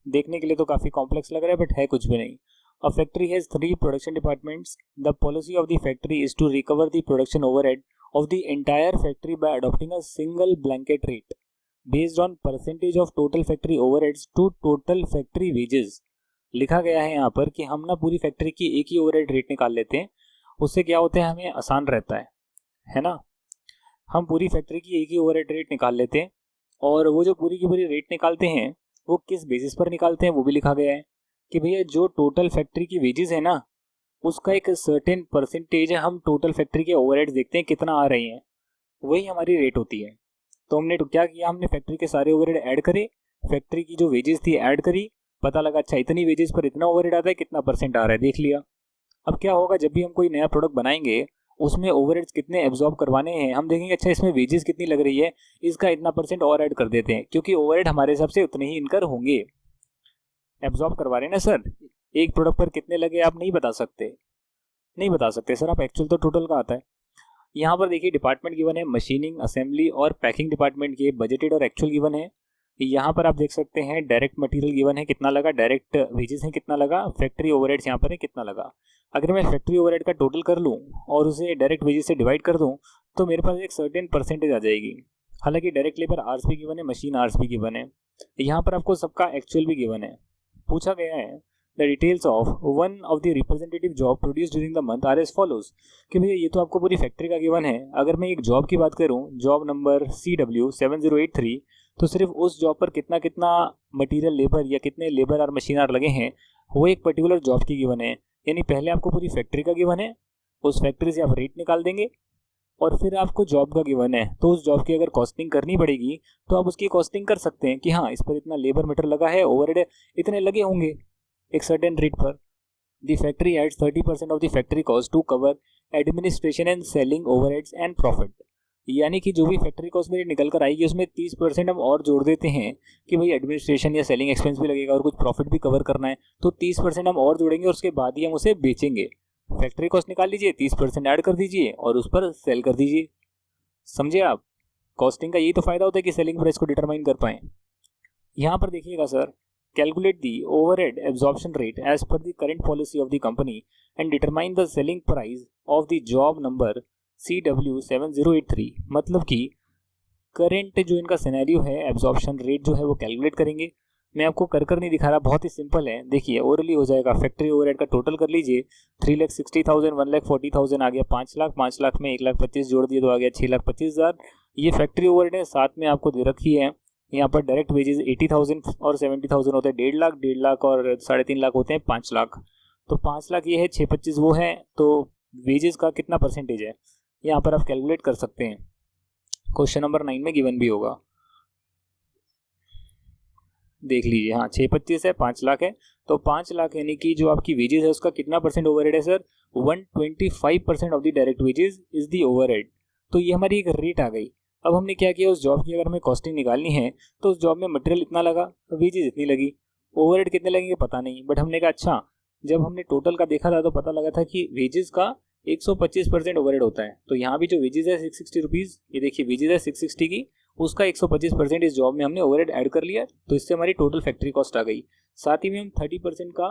देखने के लिए तो काफ़ी कॉम्प्लेक्स लग रहा है बट है कुछ भी नहीं। A factory has 3 production departments. The policy of the factory is to recover the production overhead of the entire factory by adopting a single blanket rate based on percentage of total factory overheads to total factory wages। लिखा गया है यहाँ पर कि हम ना पूरी factory की एक ही ओवरहेड रेट निकाल लेते हैं, उससे क्या होता है हमें आसान रहता है ना। हम पूरी फैक्ट्री की एक ही ओवरहेड रेट निकाल लेते हैं और वो जो पूरी की पूरी रेट निकालते हैं वो किस बेसिस पर निकालते हैं वो भी लिखा गया है कि भैया जो टोटल फैक्ट्री की वेजेस है ना उसका एक सर्टेन परसेंटेज है, हम टोटल फैक्ट्री के ओवरहेड्स देखते हैं कितना आ रही हैं, वही हमारी रेट होती है। तो हमने तो क्या किया, हमने फैक्ट्री के सारे ओवरहेड ऐड करे, फैक्ट्री की जो वेजेस थी ऐड करी, पता लगा अच्छा इतनी वेजेस पर इतना ओवरहेड आता है, कितना परसेंट आ रहा है देख लिया। अब क्या होगा, जब भी हम कोई नया प्रोडक्ट बनाएंगे उसमें ओवरहेड्स कितने एब्जॉर्ब करवाने हैं हम देखेंगे, अच्छा इसमें वेजेस कितनी लग रही है, इसका इतना परसेंट और ऐड कर देते हैं, क्योंकि ओवरहेड हमारे हिसाब से उतने ही इनकर होंगे। एब्जॉर्ब करवा रहे हैं ना सर, एक प्रोडक्ट पर कितने लगे आप नहीं बता सकते सर, आप एक्चुअल तो टोटल का आता है। यहाँ पर देखिए डिपार्टमेंट गिवन है, मशीनिंग, असेंबली और पैकिंग डिपार्टमेंट के बजटेड और एक्चुअल गिवन है। यहाँ पर आप देख सकते हैं डायरेक्ट मटेरियल गिवन है कितना लगा, डायरेक्ट वेजेस हैं कितना लगा, फैक्ट्री ओवरहेड्स यहाँ पर है कितना लगा। अगर मैं फैक्ट्री ओवरहेड का टोटल कर लूँ और उसे डायरेक्ट वेजेस से डिवाइड कर दूँ तो मेरे पास एक सर्टेन परसेंटेज आ जाएगी। हालांकि डायरेक्ट लेबर आवर्स भी गिवन है, मशीन आवर्स भी गिवन है, यहाँ पर आपको सबका एक्चुअल भी गिवन है। पूछा गया है The details of one of the representative job produced during the month are as follows। कि भैया ये तो आपको पूरी फैक्ट्री का गिवन है, अगर मैं एक जॉब की बात करूँ, जॉब नंबर CW7083, तो सिर्फ उस जॉब पर कितना कितना मटेरियल लेबर या कितने लेबर और मशीन आर लगे हैं वो एक पर्टिकुलर जॉब की गिवन है। यानी पहले आपको पूरी फैक्ट्री का गिवन है, उस फैक्ट्री से आप रेट निकाल देंगे और फिर आपको जॉब का गिवन है, तो उस जॉब की अगर कॉस्टिंग करनी पड़ेगी तो आप उसकी कॉस्टिंग कर सकते हैं कि हाँ इस पर इतना लेबर मीटर लगा है, ओवरहेड इतने लगे होंगे एक सर्टेन रेट पर। The factory adds 30% of the factory cost to cover administration and selling overheads and profit. यानी कि जो भी फैक्ट्री कॉस्ट मेरी निकल कर आएगी उसमें 30% हम और जोड़ देते हैं कि भाई एडमिनिस्ट्रेशन या सेलिंग एक्सपेंस भी लगेगा और कुछ प्रॉफिट भी कवर करना है, तो 30% हम और जोड़ेंगे और उसके बाद ही हम उसे बेचेंगे। फैक्ट्री कॉस्ट निकाल लीजिए, 30% ऐड कर दीजिए और उस पर सेल कर दीजिए। समझे आप, कॉस्टिंग का यही तो फायदा होता है कि सेलिंग प्राइस को डिटरमाइन कर पाएँ। यहाँ पर देखिएगा sir, calculate the overhead absorption rate as per the current policy of the company and determine the selling price of the job number CW7083। मतलब कि करंट जो इनका सिनेरियो है एब्जॉर्प्शन रेट जो है वो कैलकुलेट करेंगे। मैं आपको कर नहीं दिखा रहा, बहुत ही सिंपल है, देखिए ओरली हो जाएगा। फैक्ट्री ओवरहेड का टोटल कर लीजिए, 3,60,000 1,40,000 आ गया, 5 लाख, 5 लाख में 1,25,000 जोड़ दिए तो आ गया 6,25,000। ये फैक्ट्री ओवरहेड है, साथ में आपको दे रखी है यहाँ पर डायरेक्ट वेजेस 80,000 और 70,000 होते हैं, 1.5 लाख और 3.5 लाख होते हैं 5 लाख। तो 5 लाख ये है, 625 वो है, तो वेजेस का कितना परसेंटेज है यहाँ पर आप कैलकुलेट कर सकते हैं। क्वेश्चन नंबर 9 में गिवन भी होगा, देख लीजिए। हाँ 625 है, 5 लाख है, तो 5 लाख यानी कि जो आपकी वेजेस है उसका कितना परसेंट ओवरहेड है sir, 125% of the direct wages is the overhead. तो ये हमारी एक रेट आ गई। अब हमने क्या किया, उस जॉब की अगर हमें कॉस्टिंग निकालनी है तो उस जॉब में मटेरियल इतना लगा, वेजेस इतनी लगी, ओवरहेड कितने लगेंगे पता नहीं, बट हमने कहा अच्छा, जब हमने टोटल का देखा था तो पता लगा था कि वेजेस का 125% ओवरहेड होता है। तो यहाँ भी जो वेजेस है 660 रुपीज़, ये देखिए वेजेस है 660 की, उसका 125% इस जॉब में हमने ओवरहेड ऐड कर लिया, तो इससे हमारी टोटल फैक्ट्री कॉस्ट आ गई। साथ ही में हम 30% का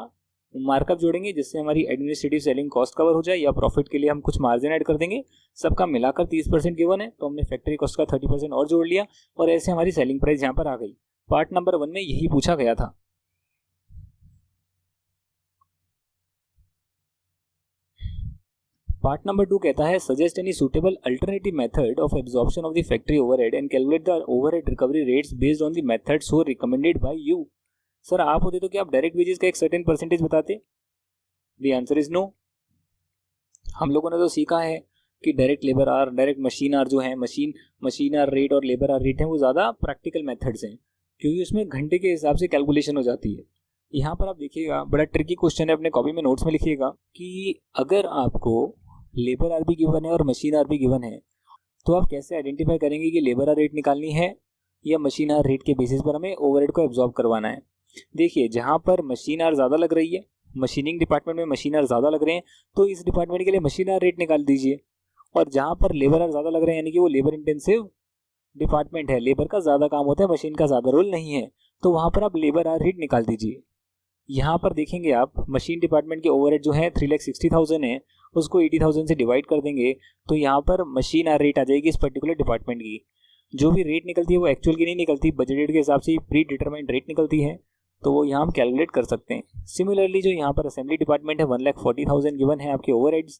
मार्कअप जोड़ेंगे जिससे हमारी एडमिनिस्ट्रेटिव सेलिंग कॉस्ट कवर हो जाए, या प्रॉफिट के लिए हम कुछ मार्जिन ऐड कर देंगे। सबका मिलाकर 30% गिवन है, तो हमने फैक्ट्री कॉस्ट का 30% और जोड़ लिया और ऐसे हमारी सेलिंग प्राइस यहाँ पर आ गई। पार्ट नंबर 1 में यही पूछा गया था। पार्ट नंबर 2 कहता है suggest any suitable alternative method of absorption of the factory overhead and calculate the overhead recovery rates based on the method so recommended by you. Sir आप होते तो क्या आप डायरेक्ट वेजेस का एक सर्टेन परसेंटेज बताते? The answer is no. हम लोगों ने तो सीखा है कि direct labour hour, direct machine hour जो है, मशीन आर रेट और लेबर आर रेट है, वो ज़्यादा प्रैक्टिकल मेथड्स हैं क्योंकि उसमें घंटे के हिसाब से कैलकुलेशन हो जाती है। यहाँ पर आप देखिएगा, बड़ा ट्रिकी क्वेश्चन है, अपने कॉपी में नोट्स में लिखिएगा कि अगर आपको लेबर आर भी गिवन है और मशीन आर भी गिवन है तो आप कैसे आइडेंटिफाई करेंगे कि लेबर आर रेट निकालनी है या मशीन आर रेट के बेसिस पर हमें ओवरहेड को एब्जॉर्ब करवाना है। देखिए जहाँ पर मशीन आर ज़्यादा लग रही है, मशीनिंग डिपार्टमेंट में मशीन आर ज़्यादा लग रहे हैं, तो इस डिपार्टमेंट के लिए मशीन आर रेट निकाल दीजिए। और जहाँ पर लेबर आर ज़्यादा लग रहे हैं यानी कि वो लेबर इंटेंसिव डिपार्टमेंट है, लेबर का ज़्यादा काम होता है, मशीन का ज़्यादा रोल नहीं है, तो वहाँ पर आप लेबर आर रेट निकाल दीजिए। यहाँ पर देखेंगे आप मशीन डिपार्टमेंट के ओवरहेड जो है 3,60,000 है, उसको 80,000 से डिवाइड कर देंगे तो यहाँ पर मशीन आर रेट आ जाएगी इस पर्टिकुलर डिपार्टमेंट की। जो भी रेट निकलती है वो एक्चुअल की नहीं निकलती, बजटेड के हिसाब से प्री डिटरमाइंड रेट निकलती है, तो वो यहाँ हम कैलकुलेट कर सकते हैं। सिमिलरली जो यहाँ पर असेंबली डिपार्टमेंट है 1,40,000 गिवन है आपके ओवरहेड्स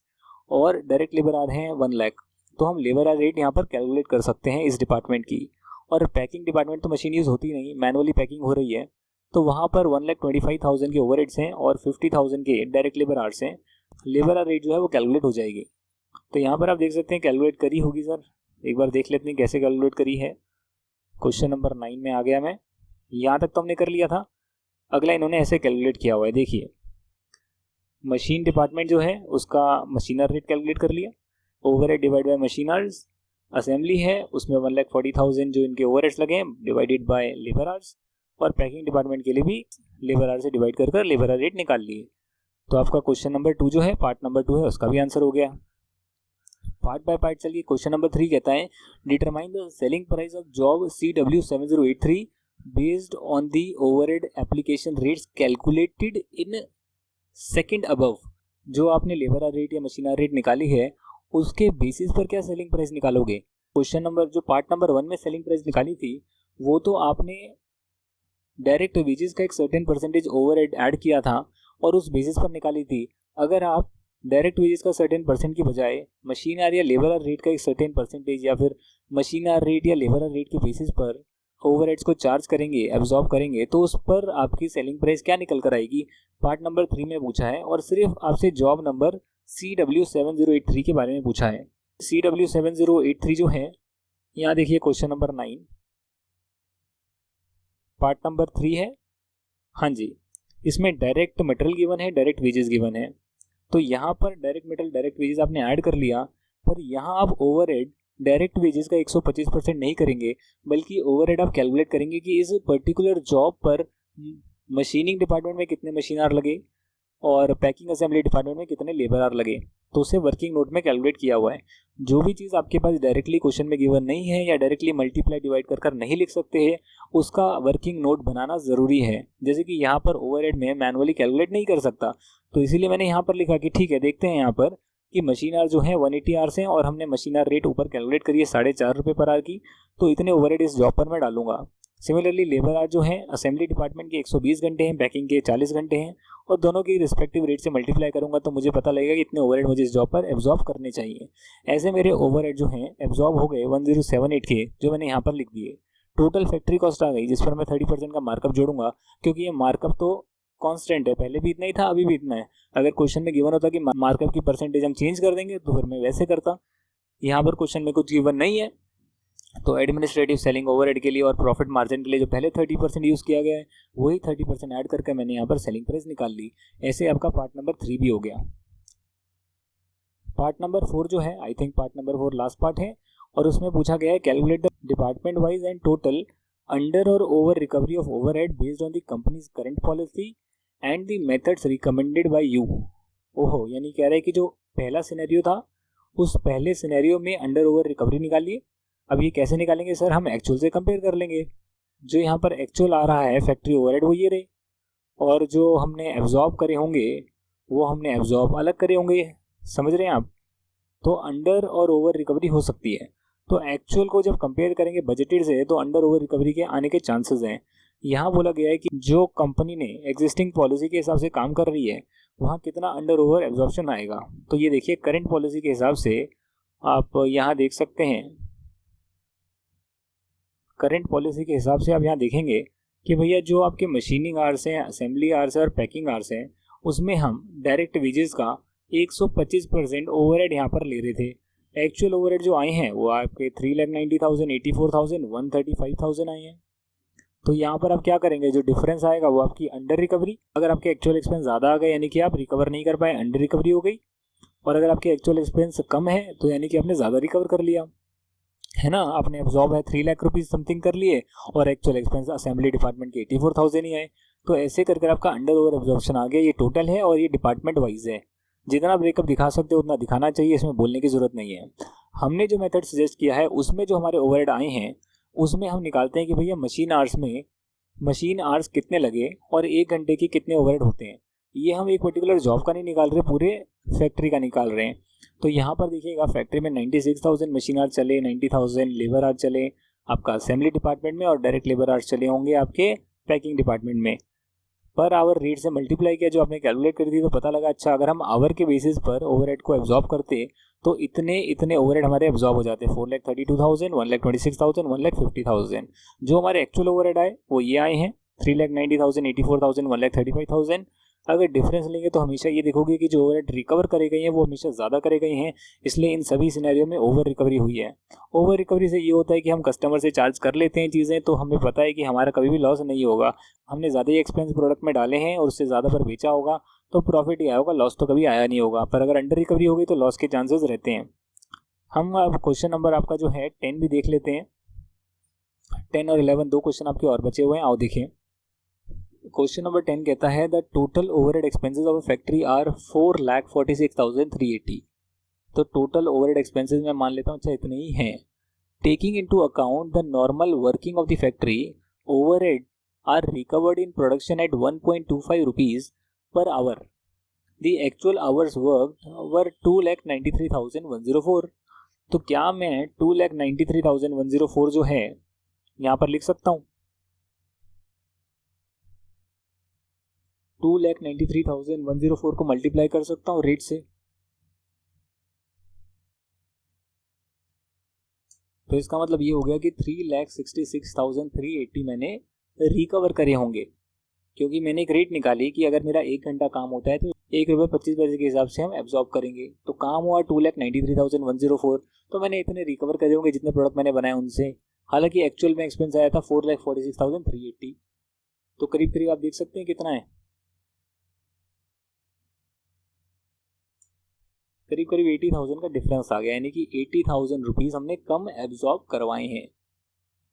और डायरेक्ट लेबर आर हैं 1 लाख, तो हम लेबर आर रेट यहाँ पर कैलकुलेट कर सकते हैं इस डिपार्टमेंट की। और पैकिंग डिपार्टमेंट तो मशीन यूज़ होती नहीं, मैनुअली पैकिंग हो रही है, तो वहाँ पर 1,25,000 के ओवरहेड्स हैं और 50,000 के डायरेक्ट लेबर आर्स हैं, लेबर आर रेट जो है वो कैलकुलेट हो जाएगी। तो यहाँ पर आप देख सकते हैं कैलकुलेट करी होगी सर, एक बार देख लेते हैं कैसे कैलकुलेट करी है। क्वेश्चन नंबर 9 में आ गया मैं, यहाँ तक तो हमने कर लिया था, अगला इन्होंने ऐसे कैलकुलेट किया हुआ है। देखिए मशीन डिपार्टमेंट जो है उसका मशीन आर रेट कैलकुलेट कर लिया, overhead divide by machine hours, assembly है उसमें 1,40,000 जो इनके ओवरहेड्स लगे हैं डिवाइडेड बाय लेबर आर्स, और पैकिंग डिपार्टमेंट के लिए भी लेबर आर से डिवाइड कर लेबर आर रेट निकाल लिए। तो आपका क्वेश्चन नंबर 2 जो है, पार्ट नंबर 2 है, उसका भी आंसर हो गया। पार्ट बाय पार्ट चलिए, क्वेश्चन नंबर 3 कहता है determine the selling price of job CW7083 based on the overhead application rates calculated in second above. जो आपने लेबर आर रेट या मशीन आर रेट निकाली है उसके बेसिस पर क्या सेलिंग प्राइस निकालोगे। क्वेश्चन नंबर जो पार्ट नंबर 1 में सेलिंग प्राइस निकाली थी वो तो आपने डायरेक्ट वेजेस का एक सर्टेन परसेंटेज ओवरहेड ऐड किया था और उस बेसिस पर निकाली थी। अगर आप डायरेक्ट वेजेस का सर्टेन परसेंट की बजाय मशीन आर या लेबर आर रेट का एक सर्टेन परसेंटेज या फिर मशीन आर रेट या लेबर आर रेट के बेसिस पर ओवरहेड्स को चार्ज करेंगे, एब्जॉर्ब करेंगे, तो उस पर आपकी सेलिंग प्राइस क्या निकल कर आएगी, पार्ट नंबर 3 में पूछा है और सिर्फ आपसे जॉब नंबर CW7083 के बारे में पूछा है। CW7083 जो है, यहाँ देखिए क्वेश्चन नंबर 9 पार्ट नंबर 3 है। हाँ जी, इसमें डायरेक्ट मटेरियल गिवन है, डायरेक्ट वेजेस गिवन है, तो यहाँ पर डायरेक्ट मटेरियल डायरेक्ट वेजेस आपने ऐड कर लिया, पर यहाँ आप ओवरहेड डायरेक्ट वेजेस का 125% नहीं करेंगे, बल्कि ओवरहेड आप कैलकुलेट करेंगे कि इस पर्टिकुलर जॉब पर मशीनिंग डिपार्टमेंट में कितने मशीन आर लगे और पैकिंग असेंबली डिपार्टमेंट में कितने लेबर आर लगे, तो उसे वर्किंग नोट में कैलकुलेट किया हुआ है। जो भी चीज़ आपके पास डायरेक्टली क्वेश्चन में गिवन नहीं है या डायरेक्टली मल्टीप्लाई डिवाइड कर नहीं लिख सकते हैं, उसका वर्किंग नोट बनाना ज़रूरी है। जैसे कि यहाँ पर ओवरहेड में मैनुअली कैलकुलेट नहीं कर सकता, तो इसीलिए मैंने यहाँ पर लिखा कि ठीक है, देखते हैं यहाँ पर कि मशीन आर जो है 180 आवर्स हैं और हमने मशीन आर रेट ऊपर कैलकुलेट करी है 4.5 रुपये पर आवर की, तो इतने ओवरहेड इस जॉब पर मैं डालूंगा। सिमिलरली लेबर आर जो है असेंबली डिपार्टमेंट के 120 घंटे हैं, पैकिंग के 40 घंटे हैं, और दोनों की रिस्पेक्टिव रेट से मल्टीप्लाई करूंगा तो मुझे पता लगेगा कि इतने ओवरहेड मुझे इस जॉब पर एब्जॉर्ब करने चाहिए। ऐसे मेरे ओवरहेड जो हैं एब्जॉर्ब हो गए 1078 के, जो मैंने यहाँ पर लिख दिए। टोटल फैक्ट्री कॉस्ट आ गई जिस पर मैं 30% का मार्कअप जोड़ूंगा, क्योंकि ये मार्कअप तो कांस्टेंट है, पहले भी इतना ही था अभी भी इतना है। अगर क्वेश्चन में गिवन होता कि मार्कअप की परसेंटेज हम चेंज कर देंगे तो फिर मैं वैसे करता। यहाँ पर क्वेश्चन में कुछ गिवन नहीं है, तो एडमिनिस्ट्रेटिव सेलिंग ओवरहेड के लिए और प्रॉफिट मार्जिन के लिए जो पहले 30% यूज़ किया गया है वही 30% ऐड करके मैंने यहाँ पर सेलिंग प्राइस निकाल ली। ऐसे आपका पार्ट नंबर 3 भी हो गया। पार्ट नंबर 4 जो है, I think part number 4 last part है, और उसमें पूछा गया है calculate the department wise and total under और over recovery of overhead based on the company's current policy and the methods recommended by you. ओहो, यानी कह रहे हैं कि जो पहला सिनेरियो था उस पहले सिनेरियो में अंडर ओवर रिकवरी निकालिए। अब ये कैसे निकालेंगे सर? हम एक्चुअल से कंपेयर कर लेंगे। जो यहाँ पर एक्चुअल आ रहा है फैक्ट्री ओवरहेड वो ये रहे, और जो हमने एब्जॉर्ब करे होंगे वो हमने एब्जॉर्ब अलग करे होंगे। समझ रहे हैं आप? तो अंडर और ओवर रिकवरी हो सकती है। तो एक्चुअल को जब कंपेयर करेंगे बजटेड से तो अंडर ओवर रिकवरी के आने के चांसेस हैं। यहाँ बोला गया है कि जो कंपनी ने एग्जिस्टिंग पॉलिसी के हिसाब से काम कर रही है वहाँ कितना अंडर ओवर एब्जॉर्प्शन आएगा। तो ये देखिए करंट पॉलिसी के हिसाब से आप यहाँ देख सकते हैं, करंट पॉलिसी के हिसाब से आप यहाँ देखेंगे कि भैया जो आपके मशीनिंग आवर्स हैं, असेंबली आवर्स हैं और पैकिंग आवर्स हैं, उसमें हम डायरेक्ट वेजेस का 125% ओवरहेड यहाँ पर ले रहे थे। एक्चुअल ओवरहेड जो आए हैं वो आपके 3,90,000, 84,000, 135,000 आए हैं। तो यहाँ पर आप क्या करेंगे, जो डिफरेंस आएगा वो आपकी अंडर रिकवरी। अगर आपके एक्चुअल एक्सपेंस ज़्यादा आ गए यानी कि आप रिकवर नहीं कर पाए, अंडर रिकवरी हो गई। और अगर आपके एक्चुअल एक्सपेंस कम है तो यानी कि आपने ज़्यादा रिकवर कर लिया, है ना। आपने एब्जॉर्ब है 3 लाख रुपीज़ समथिंग कर लिए और एक्चुअल एक्सपेंस असेंबली डिपार्टमेंट के 84,000 ही आए। तो ऐसे करके आपका अंडर ओवर एब्जॉर्प्शन आ गया। ये टोटल है और ये डिपार्टमेंट वाइज है। जितना ब्रेकअप दिखा सकते हो उतना दिखाना चाहिए, इसमें बोलने की ज़रूरत नहीं है। हमने जो मेथड सजेस्ट किया है उसमें जो हमारे ओवरहेड आए हैं उसमें हम निकालते हैं कि भैया मशीन आवर्स में मशीन आवर्स कितने लगे और 1 घंटे की कितने ओवरहेड होते हैं। ये हम एक पर्टिकुलर जॉब का नहीं निकाल रहे, पूरे फैक्ट्री का निकाल रहे हैं। तो यहाँ पर देखिएगा फैक्ट्री में 96,000 मशीन आवर्स चले, 90,000 लेबर आवर्स चले आपका असेंबली डिपार्टमेंट में, और डायरेक्ट लेबर आवर्स चले होंगे आपके पैकिंग डिपार्टमेंट में। पर आवर रेट से मल्टीप्लाई किया जो आपने कैलकुलेट कर दी तो पता लगा अच्छा अगर हम आवर के बेसिस पर ओवरहेड को एब्जॉर्ब करते तो इतने इतने ओवरहेड हमारे एब्जॉर्ब हो जाते हैं। 4,32,000, 1,26,000, 1,50,000। जो हमारे एक्चुअल ओवरहेड आए वो ये आए हैं 3,90,000, 84,000, 1,35,000। अगर डिफरेंस लेंगे तो हमेशा ये देखोगे कि जो ओवरहेड रिकवर करे गए हैं वो हमेशा ज़्यादा करे गए हैं, इसलिए इन सभी सिनेरियो में ओवर रिकवरी हुई है। ओवर रिकवरी से ये होता है कि हम कस्टमर से चार्ज कर लेते हैं चीज़ें, तो हमें पता है कि हमारा कभी भी लॉस नहीं होगा। हमने ज़्यादा ही एक्सपेंस प्रोडक्ट में डाले हैं और उससे ज़्यादा पर बेचा होगा तो प्रॉफिट ही आया होगा, लॉस तो कभी आया नहीं होगा। पर अगर अंडर रिकवरी होगी तो लॉस के चांसेस रहते हैं। हम अब क्वेश्चन नंबर आपका जो है 10 भी देख लेते हैं। 10 और 11 दो क्वेश्चन आपके और बचे हुए हैं, आओ देखें। क्वेश्चन नंबर 10 कहता है the total overhead expenses of a factory are 4,46,380। तो टोटल ओवरहेड एक्सपेंसेस मैं मान लेता हूँ अच्छा इतने ही हैं। Taking into account the normal working of the factory, overhead are recovered in production at 1.25 rupees per hour. The actual hours worked were 2,93,104। तो क्या मैं 2,93,104 जो है यहाँ पर लिख सकता हूँ? 2,93,104 को मल्टीप्लाई कर सकता हूँ रेट से। तो इसका मतलब ये हो गया कि 3,66,380 मैंने रिकवर करे होंगे, क्योंकि मैंने एक रेट निकाली कि अगर मेरा 1 घंटा काम होता है तो ₹1.25 के हिसाब से हम एब्जॉर्ब करेंगे। तो काम हुआ 2,93,104, तो मैंने इतने रिकवर करे होंगे जितने प्रोडक्ट मैंने बनाए उनसे। हालांकि एक्चुअल में एक्सपेंस आया था 4,46,380। तो करीब करीब आप देख सकते हैं कितना है, करीब करीब 80,000 का डिफरेंस आ गया, यानी कि 80,000 रुपीज़ हमने कम एब्जॉर्ब करवाए हैं।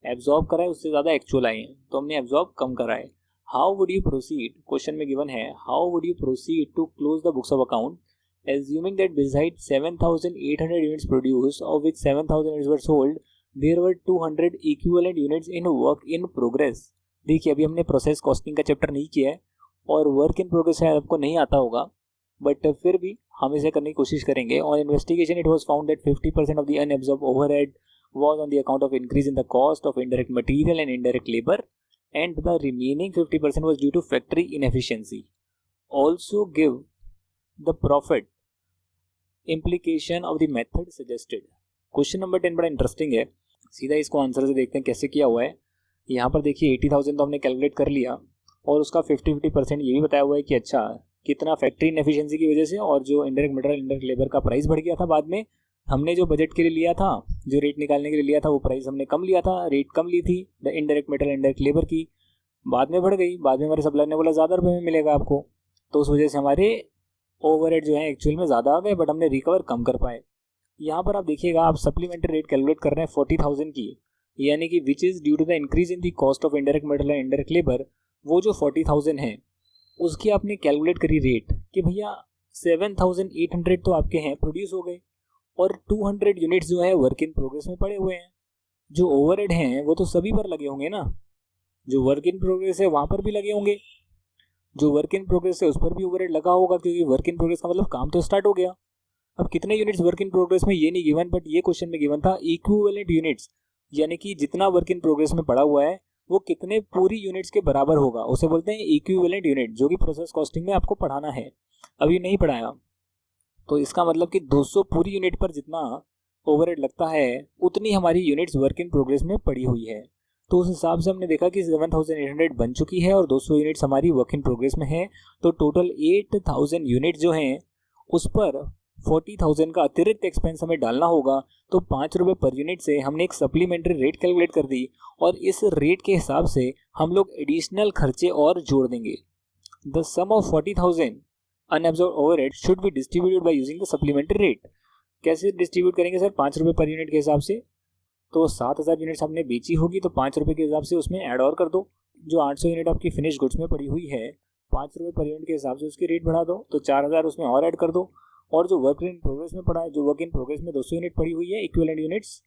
एब्जॉर्ब कराए उससे ज़्यादा एक्चुअल आए हैं, तो हमने एब्जॉर्ब कम कराए। How would you proceed, question में गिवन है how would you proceed to close the books of account assuming that beside 7,800 units produced of which 7,000 units were sold there were 200 equivalent units in work in progress. देखिए अभी हमने process costing का chapter नहीं किया है और work in progress है आपको नहीं आता होगा, बट फिर भी हम इसे करने की कोशिश करेंगे। On investigation it was found that 50% of the unabsorbed overhead was on the account of increase in the cost of indirect material and indirect labor, and the remaining 50% was due to factory inefficiency. Also give the profit implication of the method suggested. Question number 10 बड़ा interesting है, सीधा इसको answer से देखते हैं कैसे किया हुआ है। यहाँ पर देखिए 80,000 तो हमने कैलकुलेट कर लिया और उसका 50% ये भी बताया हुआ है कि अच्छा कितना फैक्ट्री इनएफिशिएंसी की वजह से और जो इंडायरेक्ट मटेरियल इंडायरेक्ट लेबर का प्राइस बढ़ गया था। बाद में हमने जो बजट के लिए लिया था, जो रेट निकालने के लिए लिया था, वो प्राइस हमने कम लिया था, रेट कम ली थी the indirect material indirect labour की, बाद में बढ़ गई। बाद में हमारे सप्लायर ने बोला ज़्यादा रुपये में मिलेगा आपको, तो उस वजह से हमारे ओवरहेड जो है एक्चुअल में ज़्यादा आ गए बट हमने रिकवर कम कर पाए। यहाँ पर आप देखिएगा, आप सप्लीमेंट्री रेट कैलकुलेट कर रहे हैं 40,000 की, यानी कि which is due to the increase in the cost of indirect material and indirect labour. वो जो 40,000 है उसकी आपने कैलकुलेट करी रेट कि भैया 7,800 तो आपके हैं प्रोड्यूस हो गए, और 200 यूनिट्स जो है वर्क इन प्रोग्रेस में पड़े हुए हैं। जो ओवरहेड हैं वो तो सभी पर लगे होंगे ना, जो वर्क इन प्रोग्रेस है वहाँ पर भी लगे होंगे, जो वर्क इन प्रोग्रेस है उस पर भी ओवरहेड लगा होगा, क्योंकि वर्क इन प्रोग्रेस का मतलब काम तो स्टार्ट हो गया। अब कितने यूनिट्स वर्क इन प्रोग्रेस में ये नहीं गिवन, बट ये क्वेश्चन में गिवन था इक्विवेलेंट यूनिट्स, यानी कि जितना वर्क इन प्रोग्रेस में पड़ा हुआ है वो कितने पूरी यूनिट्स के बराबर होगा, उसे बोलते हैं इक्विवेलेंट यूनिट, जो कि प्रोसेस कॉस्टिंग में आपको पढ़ाना है। अभी नहीं पढ़ाया, तो इसका मतलब कि 200 पूरी यूनिट पर जितना ओवरहेड लगता है उतनी हमारी यूनिट्स वर्क इन प्रोग्रेस में पड़ी हुई है। तो उस हिसाब से हमने देखा कि 7,800 बन चुकी है और 200 यूनिट्स हमारी वर्क इन प्रोग्रेस में है, तो टोटल 8,000 यूनिट जो हैं उस पर 40,000 का अतिरिक्त एक्सपेंस हमें डालना होगा। तो 5 रुपये पर यूनिट से हमने एक सप्लीमेंट्री रेट कैलकुलेट कर दी, और इस रेट के हिसाब से हम लोग एडिशनल खर्चे और जोड़ देंगे। The sum of 40,000 unabsorbed overhead should be distributed by using the supplementary rate. कैसे डिस्ट्रीब्यूट करेंगे सर? 5 रुपये पर यूनिट के हिसाब से। तो 7,000 यूनिट्स हमने बेची होगी, तो 5 रुपये के हिसाब से उसमें ऐड और कर दो। जो 800 यूनिट आपकी फिनिश गुड्स में पड़ी हुई है, 5 रुपये पर यूनिट के हिसाब से उसकी रेट बढ़ा दो, तो 4,000 उसमें और ऐड कर दो। और जो वर्क इन प्रोग्रेस में पड़ा है, जो वर्क इन प्रोग्रेस में 200 यूनिट पड़ी हुई है इक्विवेलेंट यूनिट्स,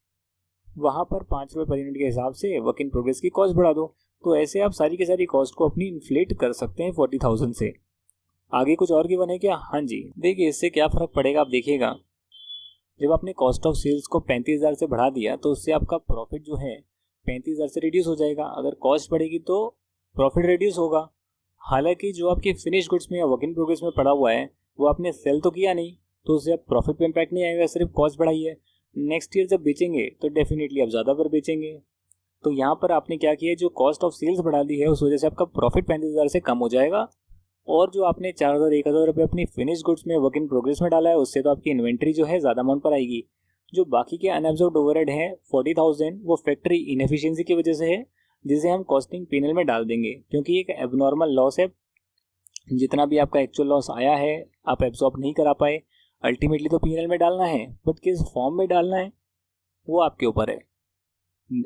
वहाँ पर 5 रुपये पर यूनिट के हिसाब से वर्क इन प्रोग्रेस की कॉस्ट बढ़ा दो। तो ऐसे आप सारी की सारी कॉस्ट को अपनी इन्फ्लेट कर सकते हैं 40,000 से। आगे कुछ और गिवन है क्या? हाँ जी, देखिए इससे क्या फ़र्क पड़ेगा आप देखिएगा। जब आपने कॉस्ट ऑफ सेल्स को 35,000 से बढ़ा दिया तो उससे आपका प्रॉफिट जो है 35,000 से रिड्यूस हो जाएगा। अगर कॉस्ट बढ़ेगी तो प्रॉफिट रिड्यूस होगा। हालांकि जो आपके फिनिश गुड्स में या वर्क इन प्रोग्रेस में पड़ा हुआ है वो आपने सेल तो किया नहीं, तो उससे आप प्रॉफिट पे इम्पैक्ट नहीं आएगा, सिर्फ कॉस्ट बढ़ाई है। नेक्स्ट ईयर जब बेचेंगे तो डेफिनेटली आप ज़्यादा पर बेचेंगे। तो यहाँ पर आपने क्या किया, जो कॉस्ट ऑफ सेल्स बढ़ा दी है उस वजह से आपका प्रॉफिट 35,000 से कम हो जाएगा, और जो आपने 4,000 1,000 रुपये अपनी फिनिश गुड्स में वर्क इन प्रोग्रेस में डाला है उससे तो आपकी इन्वेंट्री जो है ज़्यादा अमाउंट पर आएगी। जो बाकी के अनएब्जॉर्ब्ड ओवरहेड हैं 40,000, वो फैक्ट्री इनएफिशिएंसी की वजह से है, जिसे हम कॉस्टिंग पीनल में डाल देंगे, क्योंकि एक एबनॉर्मल लॉस है। जितना भी आपका एक्चुअल लॉस आया है आप एब्जॉर्ब नहीं करा पाए, अल्टीमेटली तो पीनल में डालना है, बट किस फॉर्म में डालना है वो आपके ऊपर है।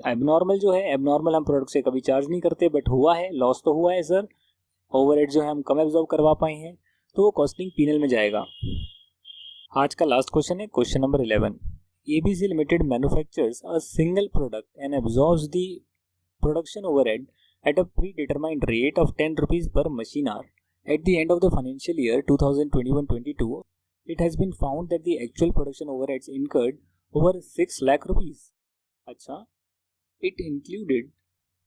एबनॉर्मल जो है, एबनॉर्मल हम प्रोडक्ट से कभी चार्ज नहीं करते, बट हुआ है, लॉस तो हुआ है सर, ओवरहेड जो है हम कम एब्जॉर्ब करवा पाए हैं, तो वो कॉस्टिंग पीनल में जाएगा। आज का लास्ट क्वेश्चन है question number 11। ABC Limited manufactures a single product and absorbs the production overhead at a predetermined rate of 10 rupees per machine hour. At the end of the financial year 2021-22, it has been found that the actual production overheads incurred over 6 lakh rupees. अच्छा, it included